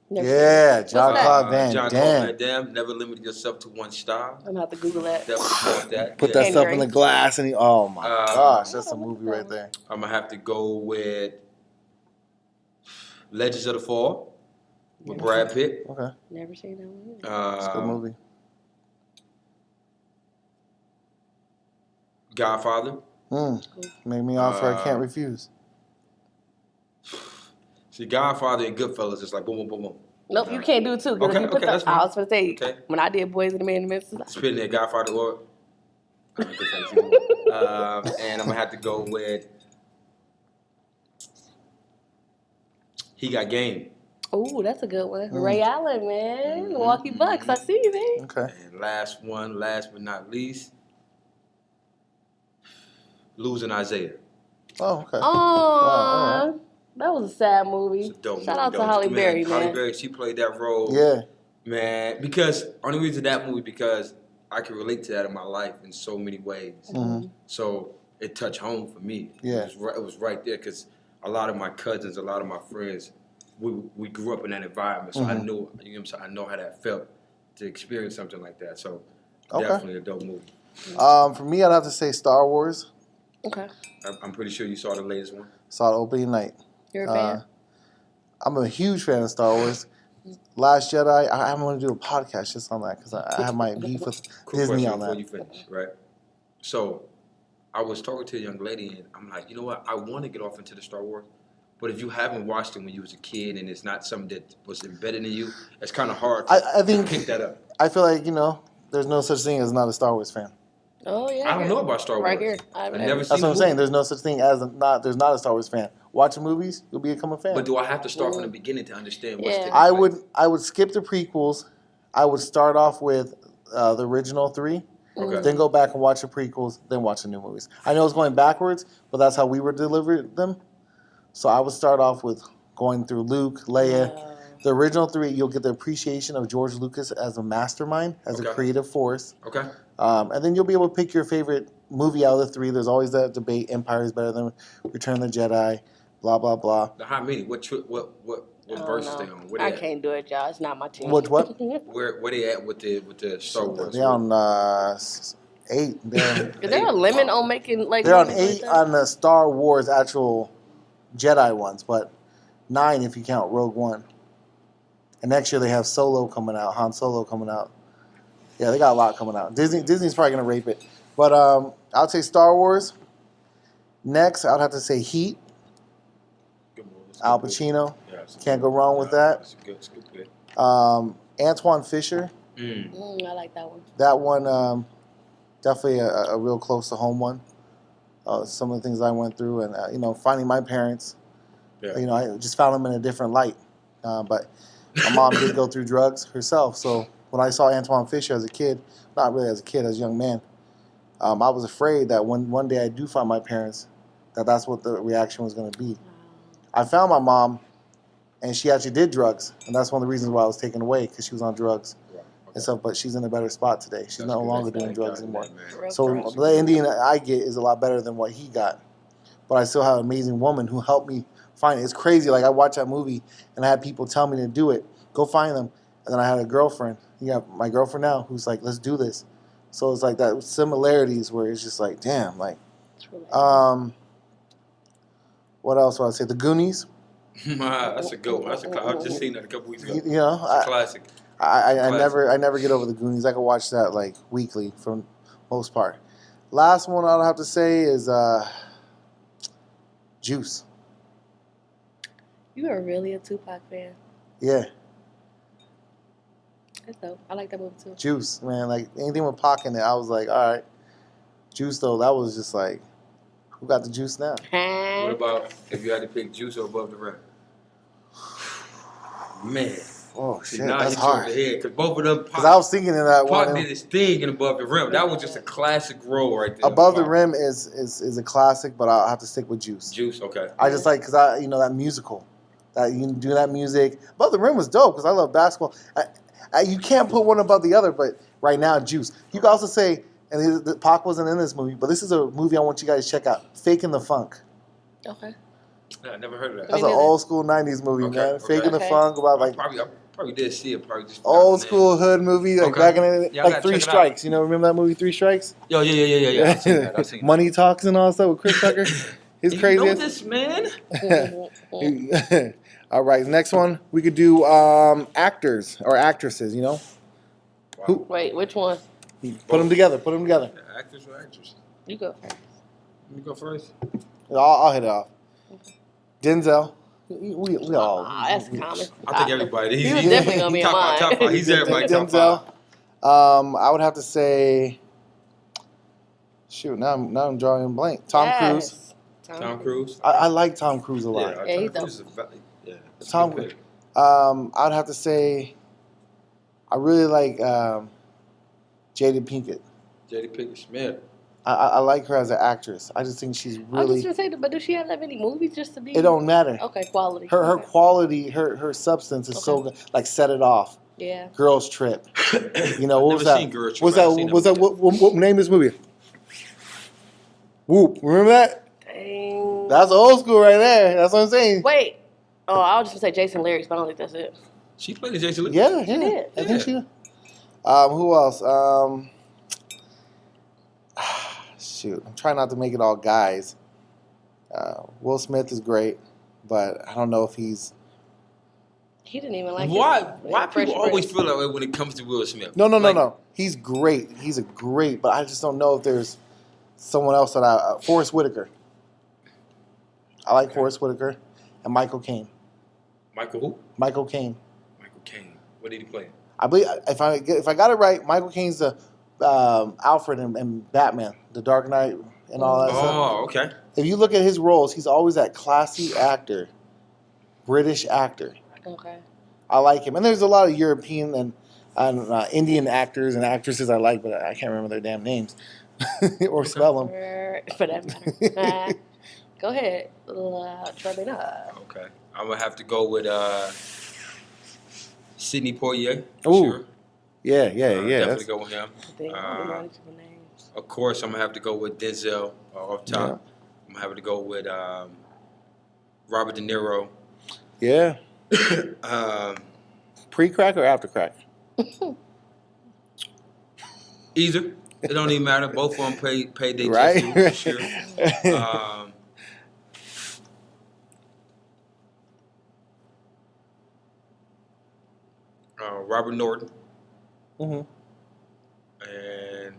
Yeah, John that? Claude Van John Damme. Claude Van Damme. Never limit yourself to one style. I'm gonna have to Google that. Definitely want that. Put Yeah. that Candy stuff in the Rings. glass and oh my gosh, that's a movie right there. I'm gonna have to go with Legends of the Fall. with Brad Pitt. Okay. Never seen that one. It's a good movie. Godfather. Make me offer I can't refuse. See, Godfather and Goodfellas is like boom, boom, boom, boom. Nope, you can't do two. Okay, okay, that's fine. I was gonna say when I did Boys and the Man in the Midst. Spitting that Godfather or. And I'm gonna have to go with. He Got Game. Oh, that's a good one. Ray Allen, man. Milwaukee Bucks. I see you, man. Okay. And last but not least, Losing Isaiah. Oh, okay. Oh, that was a sad movie. It's a dope Shout movie, out to though. Halle Berry, man. Halle Berry, she played that role. Yeah. Man, because only reason that movie because I can relate to that in my life in so many ways. So it touched home for me. Yeah. It was right there because a lot of my cousins, a lot of my friends, we grew up in that environment. So I knew, you know what I'm saying, I know how that felt to experience something like that. So definitely a dope movie. For me, I'd have to say Star Wars. Okay. I'm pretty sure you saw the latest one. Saw it opening night. You're a fan? I'm a huge fan of Star Wars. Last Jedi, I'm going to do a podcast just on that because I have my beef with Disney on that. Before you finish, right? So I was talking to a young lady and I'm like, you know what? I want to get off into the Star Wars. But if you haven't watched it when you was a kid and it's not something that was embedded in you, it's kind of hard to pick that up. I feel like, there's no such thing as not a Star Wars fan. Oh, yeah. I don't know about Star Wars. Right here. I've never seen That's what I'm saying. There's no such thing as there's not a Star Wars fan. Watching movies, you'll become a fan. But do I have to start from the beginning to understand what's taking I place? I would skip the prequels. I would start off with the original 3. Okay. Then go back and watch the prequels, then watch the new movies. I know it's going backwards, but that's how we were delivered them. So I would start off with going through Luke, Leia. The original 3, you'll get the appreciation of George Lucas as a mastermind, as a creative force. Okay. And then you'll be able to pick your favorite movie out of the 3. There's always that debate, Empire is better than Return of the Jedi, blah, blah, blah. How many? What verses they on? I can't do it, y'all. It's not my team. What? Where they at with the Star Wars? They're on 8. Is there a limit on making They're on 8 on the Star Wars actual Jedi ones, but 9 if you count Rogue One. And next year they have Solo coming out, Han Solo coming out. Yeah, they got a lot coming out. Disney's probably gonna rape it, but I'd say Star Wars. Next, I'd have to say Heat. Al Pacino. Yeah, can't go wrong with that. It's a good pick. Antoine Fisher. I like that one. That one, definitely a real close to home one. Some of the things I went through, and finding my parents. Yeah. I just found them in a different light. But my mom did go through drugs herself, so when I saw Antoine Fisher as a kid, not really as a kid, as a young man, I was afraid that one day I do find my parents, that's what the reaction was going to be. I found my mom, and she actually did drugs, and that's one of the reasons why I was taken away, because she was on drugs. Yeah, okay. And so, but she's in a better spot today. She's no longer doing drugs anymore. So the Indian I get is a lot better than what he got. But I still have an amazing woman who helped me find it. It's crazy. Like, I watched that movie, and I had people tell me to do it. Go find them. And then I had a girlfriend. My girlfriend now, who's like, let's do this. So it's like that similarities where it's just like, damn, like, what else would I say? The Goonies. That's a good one. I've just seen that a couple weeks ago. It's a classic. I never get over the Goonies. I can watch that like weekly for most part. Last one I'll have to say is Juice. You are really a Tupac fan. Yeah. That's dope. I like that movie too. Juice, man. Like anything with Pac in it, I was like, all right. Juice though, that was just like, who got the juice now? What about if you had to pick Juice or Above the Rim? Man. Oh shit, that's hard. Because both of them. Because I was thinking of that one. Pac did his thing in Above the Rim. That was just a classic role right there. Above the Rim is a classic, but I'll have to stick with Juice. Juice, okay. I just like because that musical, that you do that music. Above the Rim was dope because I love basketball. You can't put one above the other, but right now Juice. You can also say, and Pac wasn't in this movie, but this is a movie I want you guys to check out. Faking the Funk. Okay. Yeah, I never heard of that. That's an old school '90s movie, man. Faking the Funk about like. I probably did see it. Probably just old school hood movie, like back in the like Three Strikes. You know, remember that movie Three Strikes? Yeah. I've seen that. Money Talks and all that stuff with Chris Tucker. He's crazy. You know this, man. All right, next one we could do actors or actresses. You know, who? Wait, which one? Put them together. Put them together. Actors or actresses? You go first. Let me go first. I'll hit it off. Denzel. We all. That's common. I think everybody. He was definitely gonna be in top mine. five. He's everybody top Denzel. five. I would have to say. Shoot, now I'm drawing a blank. Tom Cruise. Tom Cruise. I like Tom Cruise a lot. Yeah, he's Tom Cruise is Tom. I'd have to say. I really like Jada Pinkett. Jada Pinkett Smith. I like her as an actress. I just think she's I was really. just gonna say, but does she have that many movies just to be? It don't matter. Okay, quality. Her Okay. quality, her substance is so good. Like Set It Off, Yeah. Girls Trip. You know what was never that? seen Girls Trip. What's I that? haven't seen Was that that? What name is this movie? Whoop. Remember that? Dang. That's old school right there. That's what I'm saying. Wait. Oh, I was just gonna say Jason Lyrics, but I don't think that's it. She played in Jason Lee. Yeah, She did. I think she did. Who else? Shoot, I'm trying not to make it all guys. Will Smith is great, but I don't know if he's. He didn't even like. Why Fresh people always Prince. feel that way when it comes to Will Smith? No. He's great. He's a great, but I just don't know if there's someone else that Forrest Whitaker. I like Forrest Whitaker and Michael Caine. Michael who? Michael Caine. Michael Caine. What did he play? I believe if I got it right, Michael Caine's the Alfred in Batman, The Dark Knight, and all that stuff. Oh, okay. If you look at his roles, he's always that classy actor, British actor. Okay. I like him, and there's a lot of European and Indian actors and actresses I like, but I can't remember their damn names or spell them. For that matter. Go ahead. Trevina. Okay. I'm gonna have to go with Sidney Poitier. Ooh. Sure. Yeah. Definitely go with him. Dang, I don't know any people's names. Of course, I'm gonna have to go with Denzel off top. Yeah. I'm gonna have to go with Robert De Niro. Yeah. Pre-crack or after crack? Either. It don't even matter. Both of them paid their Right. for sure. Robert Norton. Mm-hmm. And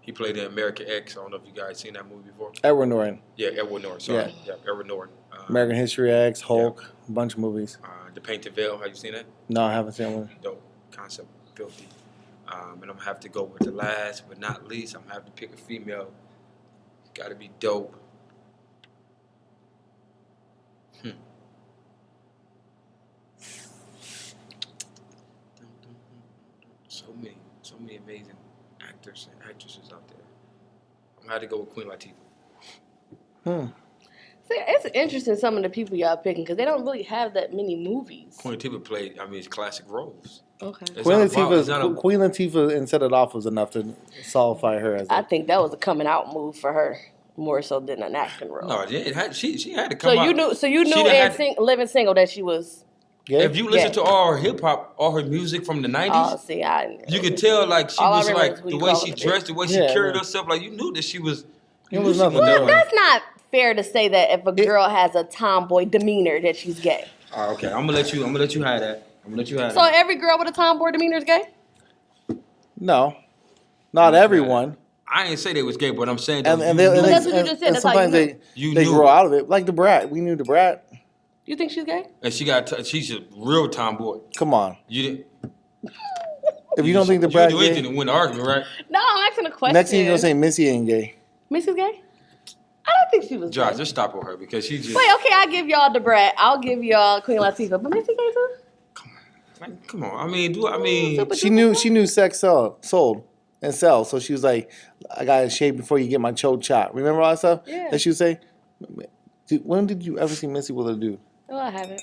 he played in American X. I don't know if you guys seen that movie before. Edward Norton. Yeah, Edward Norton. Sorry. Yeah, Edward Norton. American History X, Hulk, a bunch of movies. The Painted Veil. Have you seen that? No, I haven't seen one. Dope. Concept. Filthy. And I'm going to have to go with the last but not least. I'm going to have to pick a female. It's got to be dope. So many amazing actors and actresses out there. I'm going to have to go with Queen Latifah. See, it's interesting some of the people y'all picking because they don't really have that many movies. Queen Latifah played, it's classic roles. Okay. Queen Latifah and Set It Off was enough to solidify her as I think that was a coming out move for her more so than an acting role. No, she had to come out. So you knew in Living Single that she was. Yeah. If you listen Yeah. to all her hip hop, all her music from the 90s, Oh, see, you could tell like she All I was remember like is who the you way call she it. dressed, the way she Yeah, carried yeah. herself. Like you knew that she was. It was nothing. Well, that's not fair to say that if a girl has a tomboy demeanor that she's gay. Okay, I'm gonna let you have that. So every girl with a tomboy demeanor is gay? No, not everyone. I ain't say they was gay, but I'm saying And that That's what you just said. and That's how sometimes you they knew. grow out of it. Like the Brat, we knew the Brat. You think she's gay? and she's a real tomboy. Come on, You didn't. if you don't think the you Brat do anything gay, to win the argument, right? No, I'm asking a question. next thing you're gonna say Missy ain't gay. Mrs. Gay? I don't think she was Josh, gay. just stop with her because she just. Wait, okay, I'll give y'all the Brat. I'll give y'all Queen Latifah. But Missy gay too? Like, come on. I She knew sex sold and sell. So she was like, I gotta shave before you get my choke chop. Remember all that stuff? Yeah. That she would say? When did you ever see Missy with a dude? Oh, I haven't.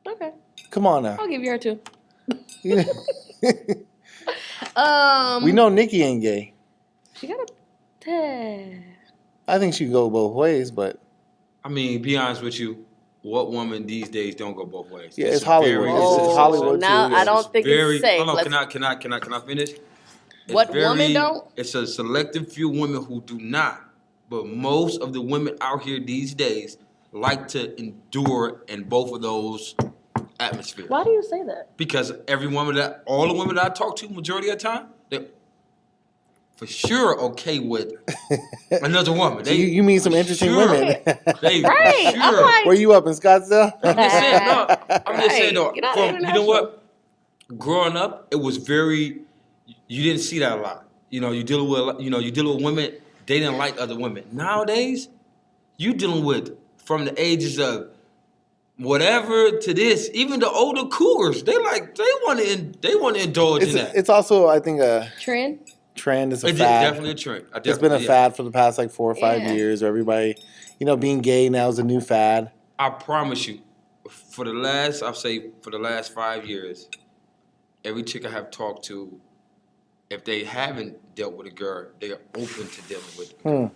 Okay. Come on now. I'll give you her too. We know Nikki ain't gay. She got a tad. I think she can go both ways, but be honest with you. What woman these days don't go both ways? yeah, it's Hollywood. very- It's Hollywood now too. I don't think very. it's safe. Hold on, Let's- can I finish? It's What women don't? It's a selective few women who do not, but most of the women out here these days like to endure in both of those atmospheres. Why do you say that? Because all the women that I talk to, majority of the time, they're for sure okay with another woman. So you mean some interesting women? They Right. sure. I'm like, Were you up in Scottsdale? I'm just saying, no. I'm just saying, though. Get out You know international. what? Growing up, it was very. You didn't see that a lot. You know, you dealing with women. They didn't like other women. Nowadays, you dealing with from the ages of whatever to this. Even the older cougars, they want to indulge in that. It's also, I think, a trend. trend. It's a It's fad. definitely a trend. It's been a fad for the past like 4 or 5 years. Where everybody, being gay now is a new fad. I promise you, for the last 5 years, every chick I have talked to, if they haven't dealt with a girl, they are open to dealing with it.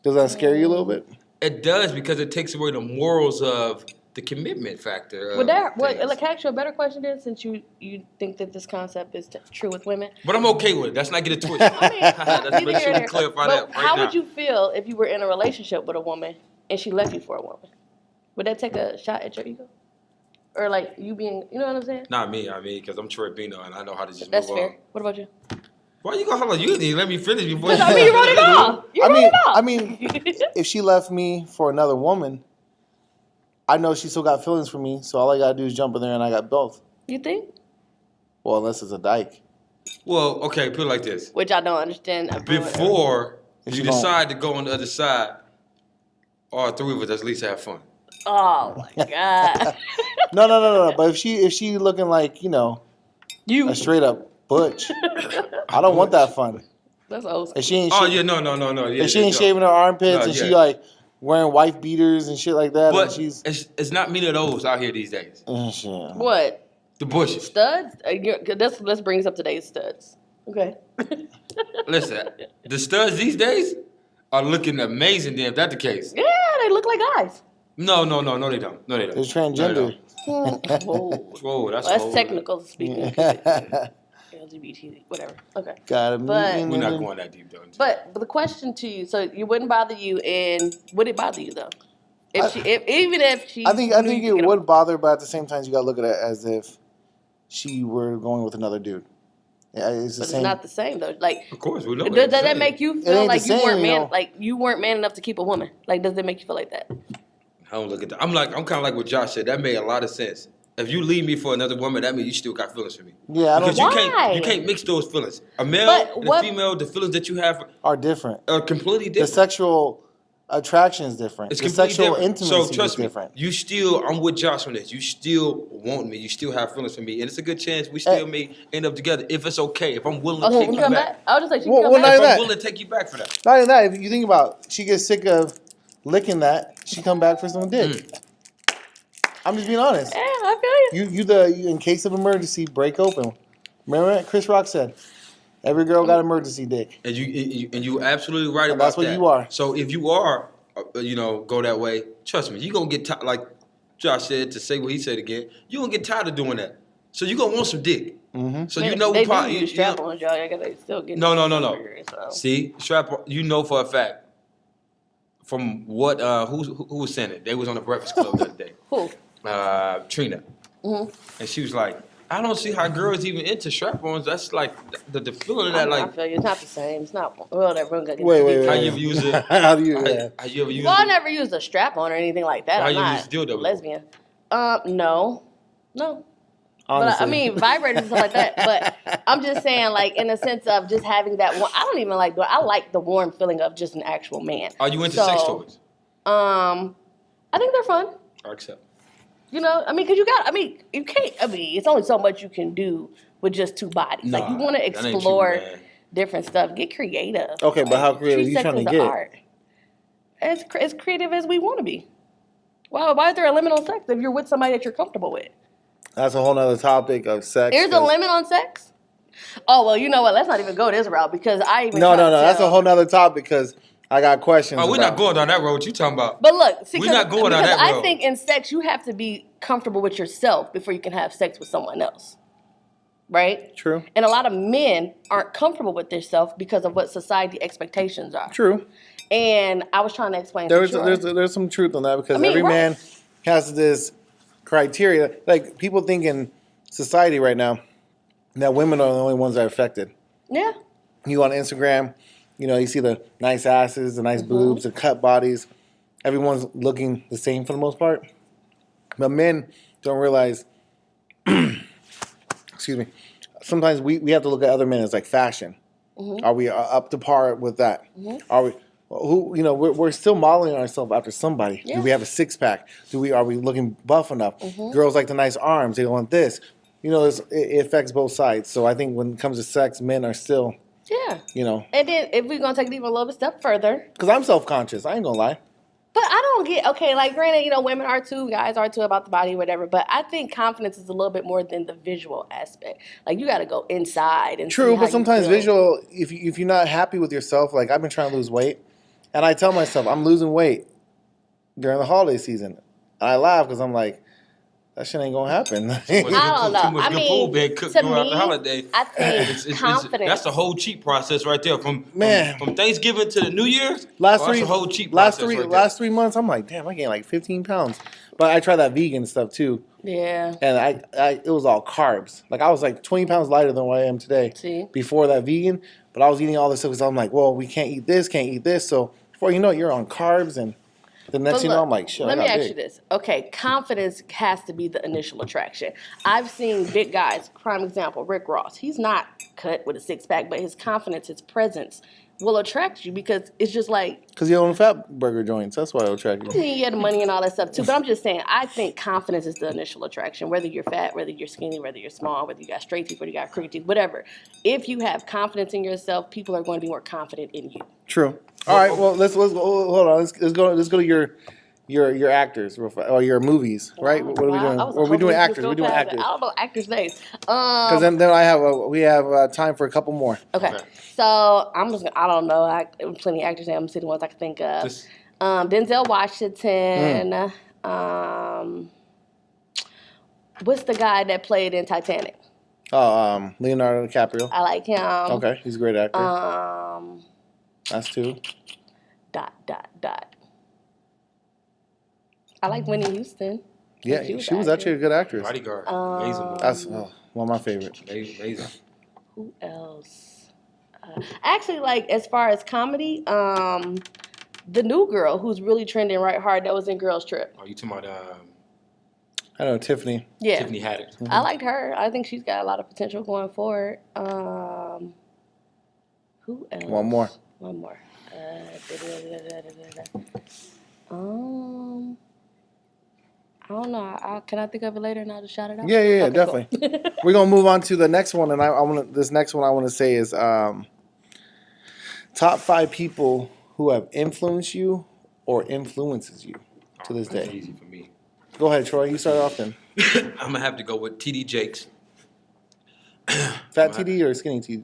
Does that scare you a little bit? It does, because it takes away the morals of the commitment factor. Can I ask you a better question then, since you think that this concept is true with women? But I'm okay with it. Let's not get it twisted. Let's make sure we clarify that right how now. would you feel if you were in a relationship with a woman and she left you for a woman? Would that take a shot at your ego? Or like you being, you know what I'm saying? Not me, because I'm Troy Bino and I know how to just That's move fair. on. What about you? Why you gonna hold on? You didn't let me finish before I mean, you wrote it off. You wrote it off. I mean, if she left me for another woman, I know she still got feelings for me, so all I gotta do is jump in there and I got both. You think? Well, unless it's a dyke. Well, okay, put it like this. Which I don't understand. Before If you you don't- decide to go on the other side, all three of us at least have fun. Oh my God. No. But if she looking like, You. a straight up butch, I don't want that fun. That's old school. If she ain't Oh yeah, no. Yeah, if she ain't no. shaving her armpits No, and she yeah. like wearing wife beaters and shit like that, But and she's it's not many of those out here these days. shit. What? The bushes. Studs? Let's bring us up to date studs. Okay. Listen, the studs these days are looking amazing. Then, if that's the case. Yeah, they look like guys. No, they don't. No, they don't. They're transgender. Whoa. Whoa, that's Well, a that's whole- technical speaking. LGBT, whatever. Okay. Got him. But- We're not going that deep, though. But the question to you, so it wouldn't bother you, and would it bother you though? Even if she, I think knew you it could- would bother, but at the same time, you gotta look at it as if she were going with another dude. Yeah, it's the But same. it's not the same though. Like, Of course, we know. does that make you feel ain't like the you same, weren't man, you know. like you weren't man enough to keep a woman? Like, does it make you feel like that? I don't look at that. I'm kind of like what Josh said. That made a lot of sense. If you leave me for another woman, that means you still got feelings for me. Yeah, I don't. Because Why? you can't mix those feelings. A male But and what- a female, the feelings that you have Are different. are completely The different. sexual attraction is different. It's The completely sexual different. intimacy So trust is me, different. I'm with Josh on this. You still want me. You still have feelings for me, and it's a good chance we still may end up together if it's okay. If I'm willing to Oh, she take can you come back. back. I was just like, she Well, can well, come not back. If I'm that. willing to take you back for that. Not even that. If you think about, she gets sick of licking that, she come back for some dick. I'm just being honest. Yeah, I feel you. You in case of emergency, break open. Remember what Chris Rock said? Every girl got emergency dick. And you absolutely right And about that's what that. you are. So if you are, go that way, trust me, you gonna get tired. Like Josh said, to say what he said again, you gonna get tired of doing that. So you gonna want some dick. Mm-hmm. So Man, you know they probably do use strap-ons, y'all. I gotta still get No. So. See, strap. You know for a fact. From what who was saying it? They was on the Breakfast Club the other day. Who? Trina, Mm-hmm. and she was like, I don't see how girls even into strap-ons. That's like the feeling of that. I Like, feel you. It's not the same. It's not. Well, that room got Wait. how you ever use it? How do you? How you ever use Well, I it? never used a strap-on or anything like that. How I'm you not use dildo before? lesbian. No. Honestly. But I mean, vibrators and stuff like that. But I'm just saying, like, in the sense of just having that one. I don't even like. I like the warm feeling of just an actual man. Are you into So, sex toys? I think they're fun. I accept. You can't. It's only so much you can do with just two bodies. Like, you want to that ain't true, explore man. different stuff. Get creative. Okay, but how creative treat you sex trying to as get? art. As creative as we want to be. Wow, why is there a limit on sex if you're with somebody that you're comfortable with? That's a whole nother topic of sex. There's a limit on sex? Oh, well, you know what? Let's not even go this route because I even No. tried to That's a tell- whole nother topic because I got questions. Oh, we're not going down that road. What you talking about? But look, see, We're not going down because that I road. think in sex you have to be comfortable with yourself before you can have sex with someone else. Right? True. And a lot of men aren't comfortable with themselves because of what society expectations are. True. And I was trying to explain to Troy. There's some truth on that because I mean, every right. man has this criteria. Like people think in society right now that women are the only ones that are affected. Yeah. You on Instagram, you see the nice asses, the nice boobs, the cut bodies. Everyone's looking the same for the most part. But men don't realize, excuse me, sometimes we have to look at other men as like fashion. Are we up to par with that? Are we? We're still modeling ourselves after somebody. Yeah. Do we have a six pack? Are we looking buff enough? Girls like the nice arms. They want this. It affects both sides. So I think when it comes to sex, men are still, Yeah. And then if we're going to take it even a little bit step further. Because I'm self-conscious. I ain't going to lie. But I don't get, okay, like granted, women are too, guys are too about the body, whatever. But I think confidence is a little bit more than the visual aspect. Like you got to go inside and True, see how but sometimes you feel. visual, if you're not happy with yourself, like I've been trying to lose weight. And I tell myself I'm losing weight during the holiday season. And I laugh because I'm like, that shit ain't gonna happen. I don't know. Too much I good mean, food being cooked to throughout me, the holiday. I think confidence. That's the whole cheat process right there. From Thanksgiving to the New Year's. Last that's a whole cheat process right there. Last 3 months, I'm like, damn, I gained like 15 pounds. But I tried that vegan stuff too. Yeah. And it was all carbs. Like I was like 20 pounds lighter than what I am today. See? Before that vegan. But I was eating all this stuff because I'm like, well, we can't eat this, can't eat this. So before you know it, you're on carbs and the next I'm like, shit, let me ask you this. Okay, confidence has to be the initial attraction. I've seen big guys, prime example, Rick Ross. He's not cut with a six-pack, but his confidence, his presence will attract you because it's just like... Because you own fat burger joints. That's why it'll attract you. I mean, you have the money and all that stuff too, but I'm just saying, I think confidence is the initial attraction, whether you're fat, whether you're skinny, whether you're small, whether you got straight teeth, whether you got crooked teeth, whatever. If you have confidence in yourself, people are going to be more confident in you. True. All right, well, let's hold on. Let's go to your actors or your movies, right? What are we doing? Are we doing actors? We're doing actors. I don't know actors' names. Because then we have time for a couple more. Okay. So I don't know. Plenty of actors' names. I'm seeing the ones I can think of. Denzel Washington. What's the guy that played in Titanic? Leonardo DiCaprio. I like him. Okay, he's a great actor. That's two. ... I like Whitney Houston. Yeah, she was actually a good actress. Bodyguard. Amazing. That's one of my favorites. Amazing. Who else? Actually, like as far as comedy, the new girl who's really trending right hard that was in Girls Trip. Are you talking about? I know Tiffany. Yeah, Tiffany Haddish. I liked her. I think she's got a lot of potential going forward. Who else? One more. I don't know. Can I think of it later and I'll just shout it out? Yeah, okay, definitely. Cool. We're gonna move on to the next one, and this next one I want to say is top 5 people who have influenced you or influences you to this day. That's easy for me. Go ahead, Troy. You start off then. I'm gonna have to go with TD Jakes. Fat TD or skinny TD?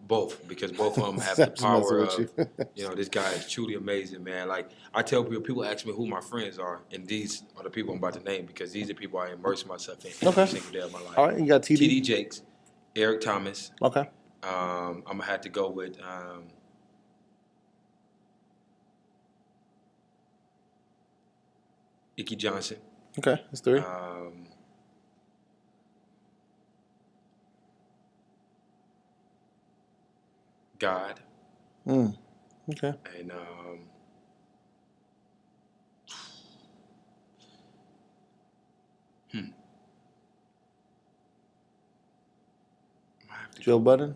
Both, because both of them have the power of, this guy is truly amazing, man. Like, I tell people ask me who my friends are, and these are the people I'm about to name, because these are people I immerse myself in every single day of my life. All right, you got TD. TD Jakes, Eric Thomas. Okay. I'm going to have to go with Icky Johnson. Okay, that's 3. God. Okay. And Joe Budden?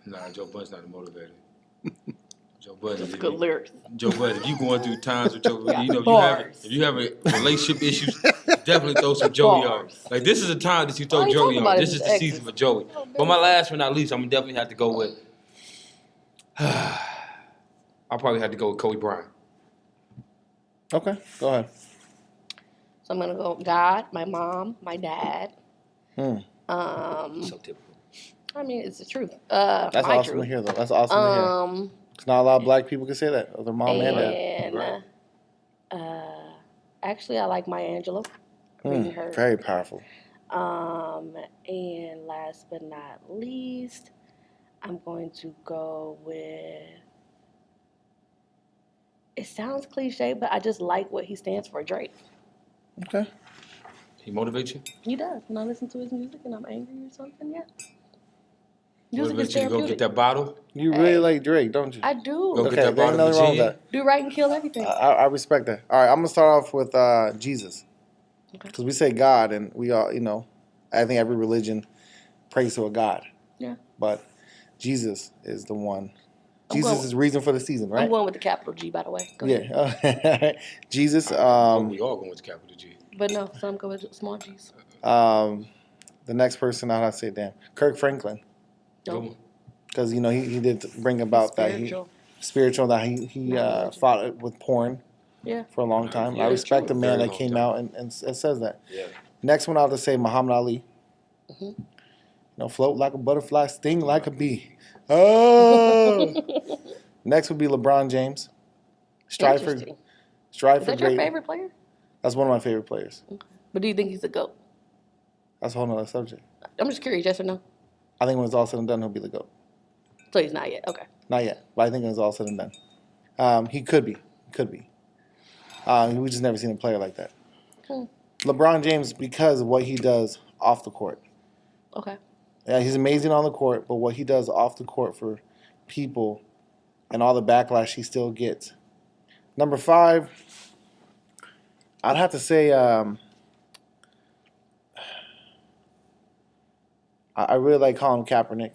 Nah, Joe Budden's not a motivator. Joe Budden. That's good lyrics. Joe Budden, if you going through times with Joe, if you have relationship issues, definitely throw some Joey on. Like, this is a time that you throw Joey on. This is the season for Joey. But my last but not least, I'm definitely have to go with. I'll probably have to go with Kobe Bryant. Okay, go ahead. So I'm gonna go God, my mom, my dad. So typical. I mean, it's the truth. That's awesome to hear, though. That's awesome to hear. Because not a lot of black people can say that, or their mom and dad. Right. Actually, I like Maya Angelou. Her. Very powerful. And last but not least, I'm going to go with It sounds cliche, but I just like what he stands for, Drake. Okay. He motivates you? He does. When I listen to his music and I'm angry or something, yeah. Music is Motivates you to go therapeutic. get that bottle? You Hey. really like Drake, don't you? I do. Go Okay, get that there ain't bottle of nothing wrong with gin? that. Do right and kill everything. I respect that. All right, I'm gonna start off with Jesus, Okay. because we say God, and we all, I think every religion prays to a God, Yeah. but Jesus is the one. I'm Jesus going- is the reason for the season, right? I'm going with the capital G, by the way. Go ahead. Yeah. Jesus. We all going with capital G. But no, some go with small G's. The next person, I'll have to say, damn, Kirk Franklin, No. because he did bring about Spiritual. that he Not religion. fought with porn Yeah. for a long time. Yeah, I respect the true. man Very that long came time. out and says that. Yeah. Next one, I'll just say Muhammad Ali. Mm-hmm. Float like a butterfly, sting like a bee. Oh. Next would be LeBron James. Strive for Interesting. Is that your great. favorite player? That's one of my favorite players. Okay. But do you think he's a GOAT? That's a whole nother subject. I'm just curious, yes or no? I think when it's all said and done, he'll be the GOAT. So he's not yet. Okay. Not yet, but I think when it's all said and done. He could be. We just never seen a player like that. LeBron James, because of what he does off the court. Okay. Yeah, he's amazing on the court, but what he does off the court for people and all the backlash he still gets. Number 5, I'd have to say I really like Colin Kaepernick.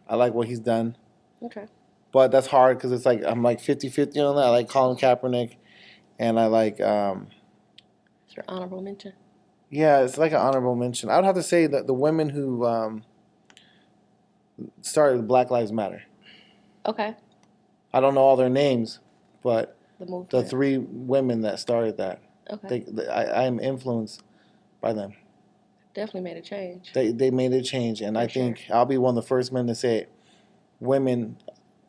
I like what he's done. Okay. But that's hard because it's like I'm like 50-50 on that. I like Colin Kaepernick, and I like It's your honorable mention. yeah, it's like an honorable mention. I would have to say that the women who started Black Lives Matter. Okay. I don't know all their names, but The movement. the 3 women that started that, Okay. I am influenced by them. Definitely made a change. They made a change, and I think I'll be one of the first men to say it. Women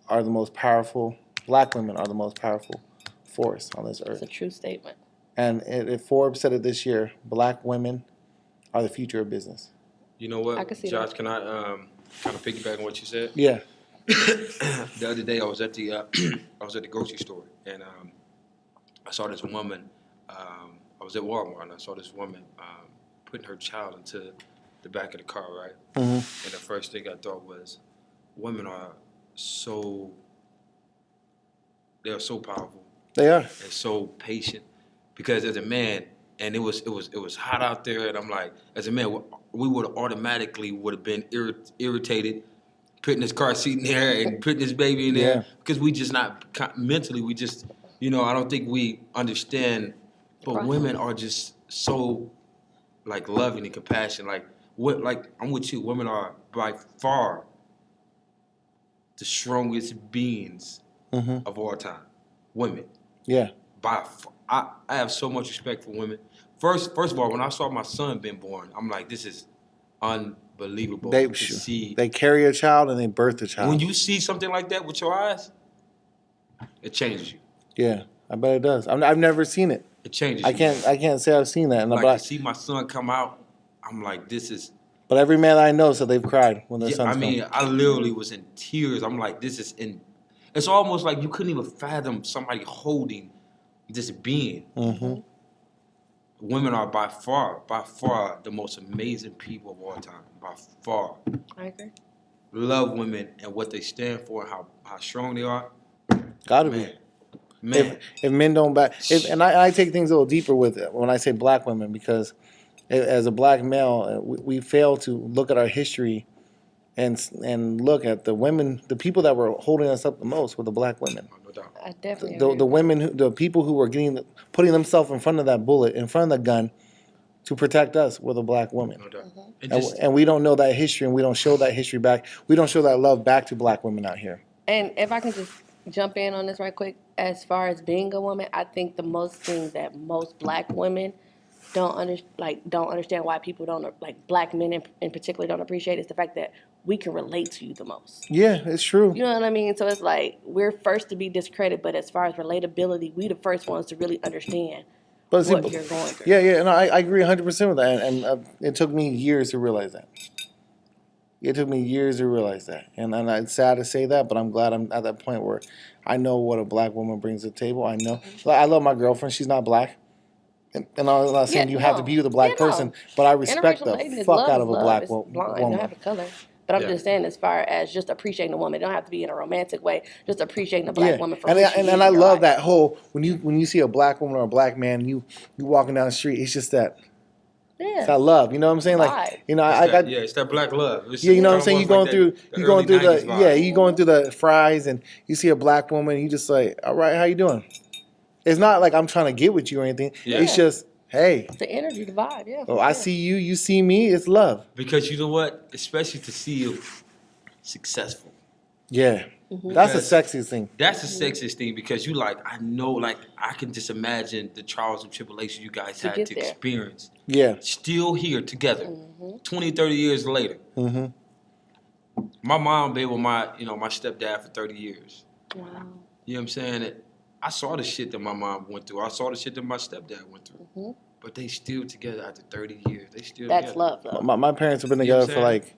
are the most powerful. Black women are the most powerful force on this earth. It's a true statement. And if Forbes said it this year, black women are the future of business. You know what, I can see Josh? that. Can I kind of piggyback on what you said? Yeah. The other day I was at the grocery store and I saw this woman. I was at Walmart and I saw this woman putting her child into the back of the car, right? Mm-hmm. And the first thing I thought was, women are they're so powerful. They are. And so patient. Because as a man, and it was hot out there, and I'm like, as a man, we would automatically would have been irritated, putting this car seat in there and putting this baby in there, Yeah. because we just not mentally, we just, I don't think we understand. But Right. women are just so like loving and compassionate. Like I'm with you. Women are by far the strongest beings of all time. Women. Yeah. I have so much respect for women. First of all, when I saw my son being born, I'm like, this is unbelievable to see. They carry a child and they birth a child. When you see something like that with your eyes, it changes you. Yeah, I bet it does. I've never seen it. It changes I you. can't say I've seen that. Like to see my son come out, I'm like, this is. But every man I know said they've cried when their Yeah, sons come. I literally was in tears. I'm like, this is in. It's almost like you couldn't even fathom somebody holding this being. Mm-hmm. Women are by far the most amazing people of all time. By far. I agree. Love women and what they stand for and how strong they are. Gotta Man. be. Man. If men don't back, and I take things a little deeper with it when I say black women, because as a black male, we fail to look at our history and look at the women, the people that were holding us up the most were the black women. No doubt. I definitely The agree. women, the people who were putting themselves in front of that bullet, in front of the gun, to protect us were the black women. No doubt. And we don't know that history, and we don't show that history back. We don't show that love back to black women out here. And if I can just jump in on this right quick, as far as being a woman, I think the most thing that most black women don't understand why people don't, like black men in particular, don't appreciate is the fact that we can relate to you the most. Yeah, it's true. You know what I mean? So it's like we're first to be discredited, but as far as relatability, we the first ones to really understand But see, what you're going through. Yeah, no, I agree 100% with that, and it took me years to realize that. It took me years to realize that, and it's sad to say that, but I'm glad I'm at that point where I know what a black woman brings to the table. I know, like, I love my girlfriend. She's not black, and I'm not saying you have to be with a black person, but I respect Interracial dating the is fuck love out is of a love. black It's blind. It woman. don't have a color. But I'm Yeah. just saying, as far as just appreciating a woman, it don't have to be in a romantic way. Just appreciating a black woman for and who she is and I in your love life. that whole when you see a black woman or a black man, you walking down the street, it's just that. Yeah. It's that love, you know what I'm saying? Like, Vibe. you know, It's that black love. It's yeah, you know what I'm kinda saying. almost You going like through, that you going through early the, 90s vibe. yeah, you going through the fries, and you see a black woman, you just like, all right, how you doing? It's not like I'm trying to get with you or anything. Yeah. It's just, hey, The energy, the vibe, yeah. oh, I see you, you see me. It's love. Because you know what? Especially to see you successful. Yeah, Mm-hmm. that's the Because sexiest thing. That's the sexiest thing because you like, I know, like, I can just imagine the trials and tribulations you guys To had get to there. experience. Yeah. Still here together, 20, 30 years later. Mm-hmm. My mom been with my stepdad for 30 years. Wow. You know what I'm saying? I saw the shit that my mom went through. I saw the shit that my stepdad went through. Mm-hmm. But they still together after 30 years. They still That's together. love, though. My parents have been You know what together I'm for saying? like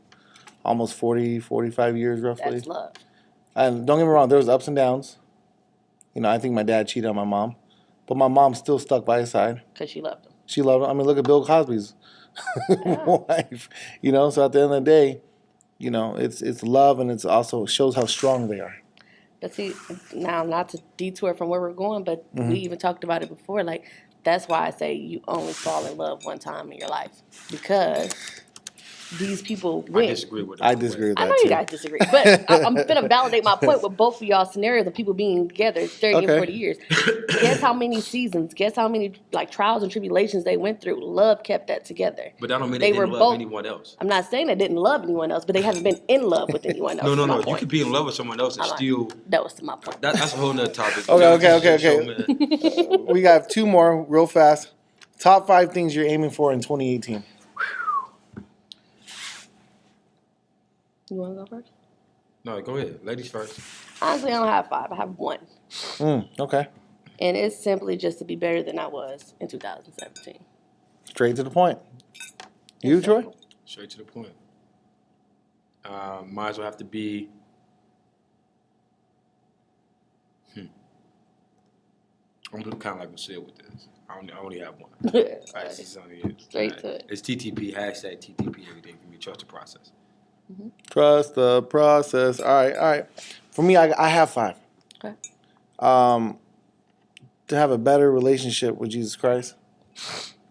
almost 40, 45 years roughly. That's love. And don't get me wrong, there was ups and downs. You know, I think my dad cheated on my mom, but my mom still stuck by his side. Because she loved him. She loved him. I mean, look at Bill Cosby's wife. You know, so at the end of the day, you know, it's love, and it's also shows how strong they are. But see, now not to detour from where we're going, but Mm-hmm. we even talked about it before. Like, that's why I say you only fall in love one time in your life. Because these people I win. disagree with that. I disagree with that I know too. you guys disagree, but I'm going to validate my point with both of y'all scenarios of people being together 30 Okay. and 40 years. Guess how many seasons, guess how many like trials and tribulations they went through. Love kept that together. But that don't mean they didn't love anyone else. I'm not saying they didn't love anyone else, but they haven't been in love with anyone else. No. is my You point. could be in love with someone else and still. That was my point. That's a whole nother topic. Okay. We got two more real fast. Top 5 things you're aiming for in 2018. You want to go first? No, go ahead. Ladies first. Honestly, I don't have 5. I have 1. Okay. And it's simply just to be better than I was in 2017. Straight to the point. You, Troy? Straight to the point. Might as well have to be. I'm kind of like Michelle with this. I only have one. Right, this is only it. Straight to it. It's TTP, hashtag TTP every day for me. Trust the process. Trust the process. All right. For me, I have 5. Okay. To have a better relationship with Jesus Christ.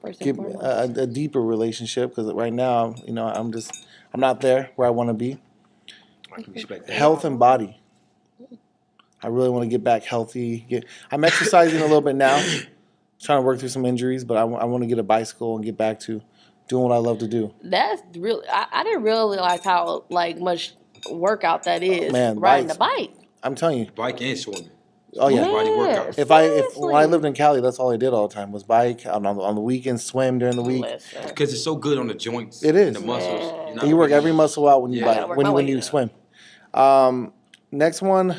First and Give foremost. a deeper relationship, because right now, you know, I'm not there where I want to be. I can respect that. Health and body. I really want to get back healthy. I'm exercising a little bit now, trying to work through some injuries, but I want to get a bicycle and get back to doing what I love to do. That's really, I didn't realize how like much workout that is. Man, riding bikes. the bike. I'm telling you. Bike and swimming. Oh yeah. Body workout. When I lived in Cali, that's all I did all the time was bike on the weekends, swim during the week. Listen. Because it's so good on the joints. It is. And the muscles. Yeah. You're not And you work really- every muscle out when you Yeah. bike, Gotta work when my way you up. swim. Next one,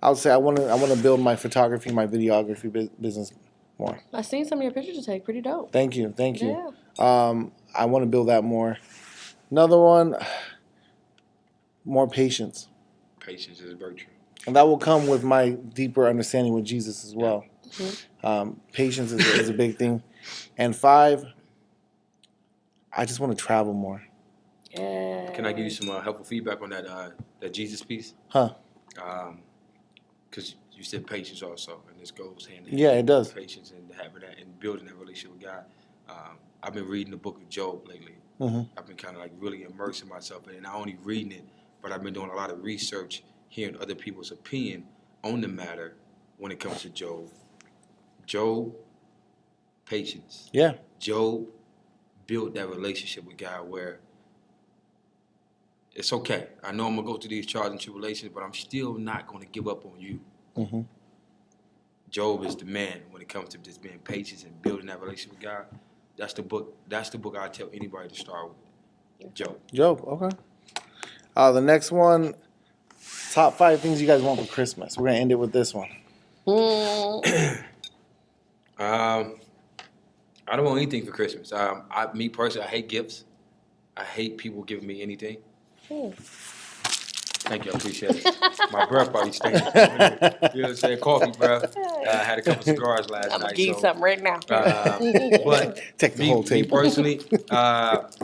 I would say I want to build my photography, my videography business more. I seen some of your pictures you take. Pretty dope. Thank you. Yeah. I want to build that more. Another one, more patience. Patience is a virtue. And that will come with my deeper understanding with Jesus as well. Patience is a big thing. And 5, I just want to travel more. Yeah. Can I give you some helpful feedback on that Jesus piece? Huh. Because you said patience also, and this goes hand in hand. Yeah, it does. Patience and having that and building that relationship with God. I've been reading the book of Job lately. Mhm. I've been kind of like really immersing myself in it. Not only reading it, but I've been doing a lot of research, hearing other people's opinion on the matter when it comes to Job. Job, patience. Yeah. Job built that relationship with God where it's okay. I know I'm going to go through these trials and tribulations, but I'm still not going to give up on you. Mm-hmm. Job is the man when it comes to just being patient and building that relationship with God. That's the book I tell anybody to start with. Job. Okay. The next one, top 5 things you guys want for Christmas. We're going to end it with this one. I don't want anything for Christmas. Me personally, I hate gifts. I hate people giving me anything. Thank you, I appreciate it. My breath probably stinking. You know what I'm saying? Coffee breath. I had a couple cigars last I'm night. gonna give you something right now. But Take the whole me table. personally,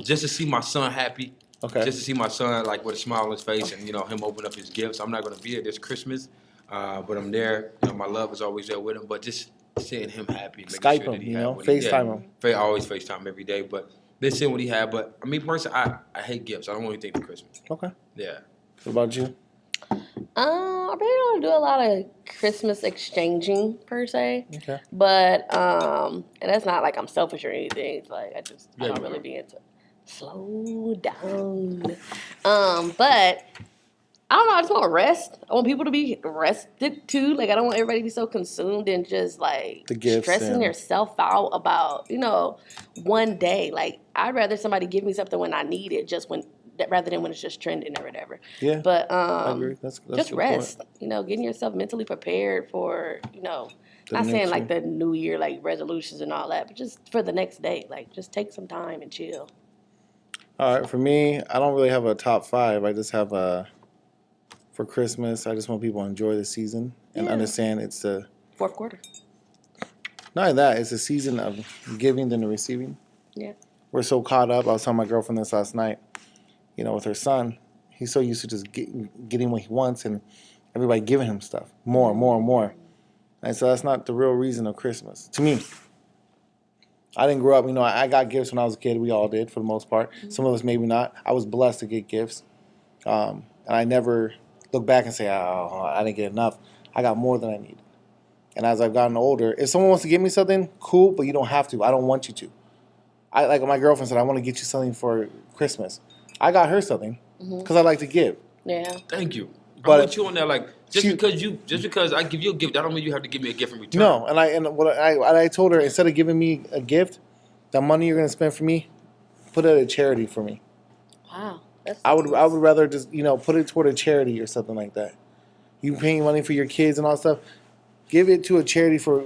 just to see my son happy, Okay. just to see my son like with a smile on his face and him open up his gifts. I'm not gonna be there this Christmas, but I'm there. My love is always there with him. But just seeing him happy, making Skype sure him, that he had what FaceTime him. I always FaceTime every day, but just seeing what he had. But I mean, personally, I hate gifts. I don't want anything for Christmas. Okay. Yeah. What about you? I really don't do a lot of Christmas exchanging per se. Okay. But and that's not like I'm selfish or anything. It's like I don't really be into slow down. But I don't know, I just want to rest. I want people to be rested too. Like I don't want everybody to be so consumed and just like The gifts stressing and... themselves out about, one day. Like I'd rather somebody give me something when I need it rather than when it's just trending or whatever. Yeah. But I agree. That's just rest. Point. Getting yourself mentally prepared for, not saying like the new year, like resolutions and all that, but just for the next day. Like just take some time and chill. All right. For me, I don't really have a top 5. I just have for Christmas, I just want people to enjoy the season and understand it's the fourth quarter. Not only that, it's a season of giving than the receiving. Yeah. We're so caught up. I was telling my girlfriend this last night. With her son, he's so used to just getting what he wants and everybody giving him stuff. More and more and more. And so that's not the real reason of Christmas. To me. I didn't grow up, I got gifts when I was a kid. We all did, for the most part. Mm-hmm. Some of us maybe not. I was blessed to get gifts. And I never look back and say, oh, I didn't get enough. I got more than I needed. And as I've gotten older, if someone wants to give me something, cool, but you don't have to. I don't want you to. Like my girlfriend said, I want to get you something for Christmas. I got her something because I like to give. Yeah. Thank you. But I'm with you on that. Like just because I give you a gift, that don't mean you have to give me a gift in return. No, and what I told her, instead of giving me a gift, the money you're gonna spend for me, put it at a charity for me. Wow. I would rather just put it toward a charity or something like that. You paying money for your kids and all that stuff, give it to a charity for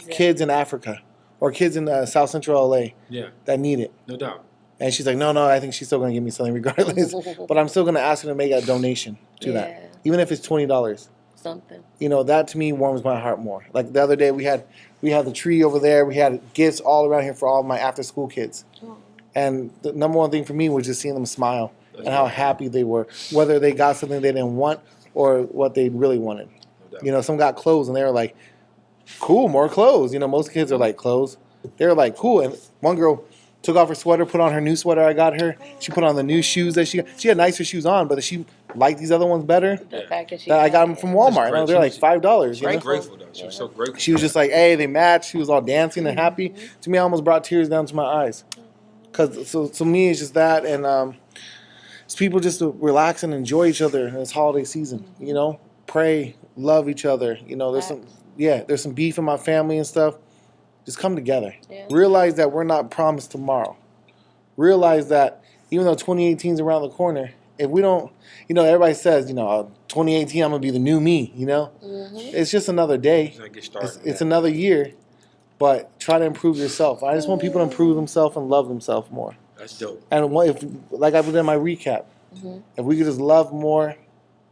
kids in Africa or kids in South Central LA. Yeah. That need it. No doubt. And she's like, no, I think she's still going to give me something regardless. But I'm still going to ask her to make a donation to that. Even if it's $20. Something. That to me warms my heart more. Like the other day we had the tree over there. We had gifts all around here for all of my after school kids. Oh. And the number one thing for me was just seeing them smile and how happy they were. Whether they got something they didn't want or what they really wanted. No, some got clothes and they were like, cool, more clothes. Most kids are like, clothes. They were like, cool. And one girl took off her sweater, put on her new sweater I got her. She put on the new shoes that she had nicer shoes on, but she liked these other ones better. The fact that I got them from Walmart. They're like $5. She was grateful though. She was so grateful. She was just like, hey, they matched. She was all dancing and happy. To me, I almost brought tears down to my eyes. Cause to me, it's just that, and it's people just to relax and enjoy each other in this holiday season. Pray, love each other. There's some beef in my family and stuff. Just come together. Yeah. Realize that we're not promised tomorrow. Realize that even though 2018 is around the corner, if we don't, everybody says, 2018, I'm going to be the new me, It's just another day. It's another year, but try to improve yourself. I just want people to improve themselves and love themselves more. That's dope. And if, like I put in my recap, if we could just love more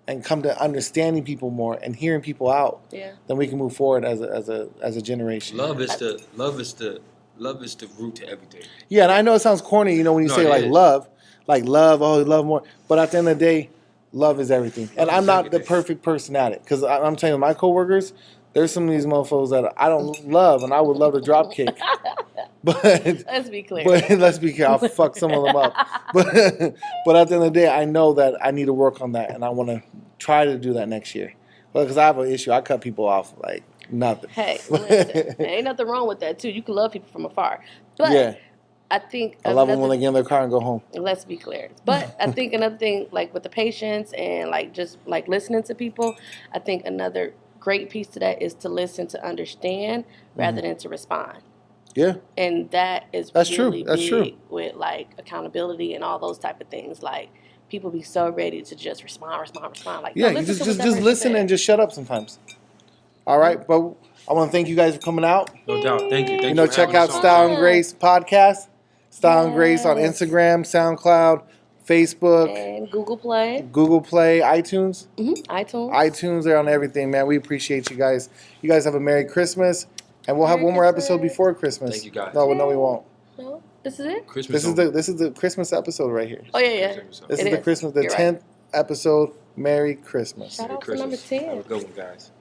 and come to understanding people more and hearing people out, then we can move forward as a generation. Love is the root to everything. Yeah, and I know it sounds corny, when you say love, love more. But at the end of the day, love is everything. And I'm not the perfect person at it, because I'm telling you, my coworkers, there's some of these mofos that I don't love, and I would love to drop kick. But let's be clear. But let's be clear. I'll fuck some of them up. But at the end of the day, I know that I need to work on that, and I want to try to do that next year. Well, because I have an issue. I cut people off like nothing. Hey, listen, there ain't nothing wrong with that too. You can love people from afar, but I think I love them when they get in their car and go home. Let's be clear. But I think another thing, like with the patience and just listening to people, I think another great piece to that is to listen to understand rather than to respond. Yeah. And that's really big with accountability and all those type of things. Like people be so ready to just respond. Like you just listen and just shut up sometimes. All right, but I want to thank you guys for coming out. No doubt. Thank you. Check out Style and Grace podcast. Style and Grace on Instagram, SoundCloud, Facebook, and Google Play, iTunes. iTunes. iTunes, they're on everything, man. We appreciate you guys. You guys have a Merry Christmas. And we'll have Merry one more episode Christmas. before Christmas. Thank you, guys. No, we won't. No, this is it. Christmas. This is the Christmas episode right here. Oh yeah. This It is the Christmas, the You're 10th right. episode. Merry Christmas. Shout out to Christmas. number 10. Have a good one, guys.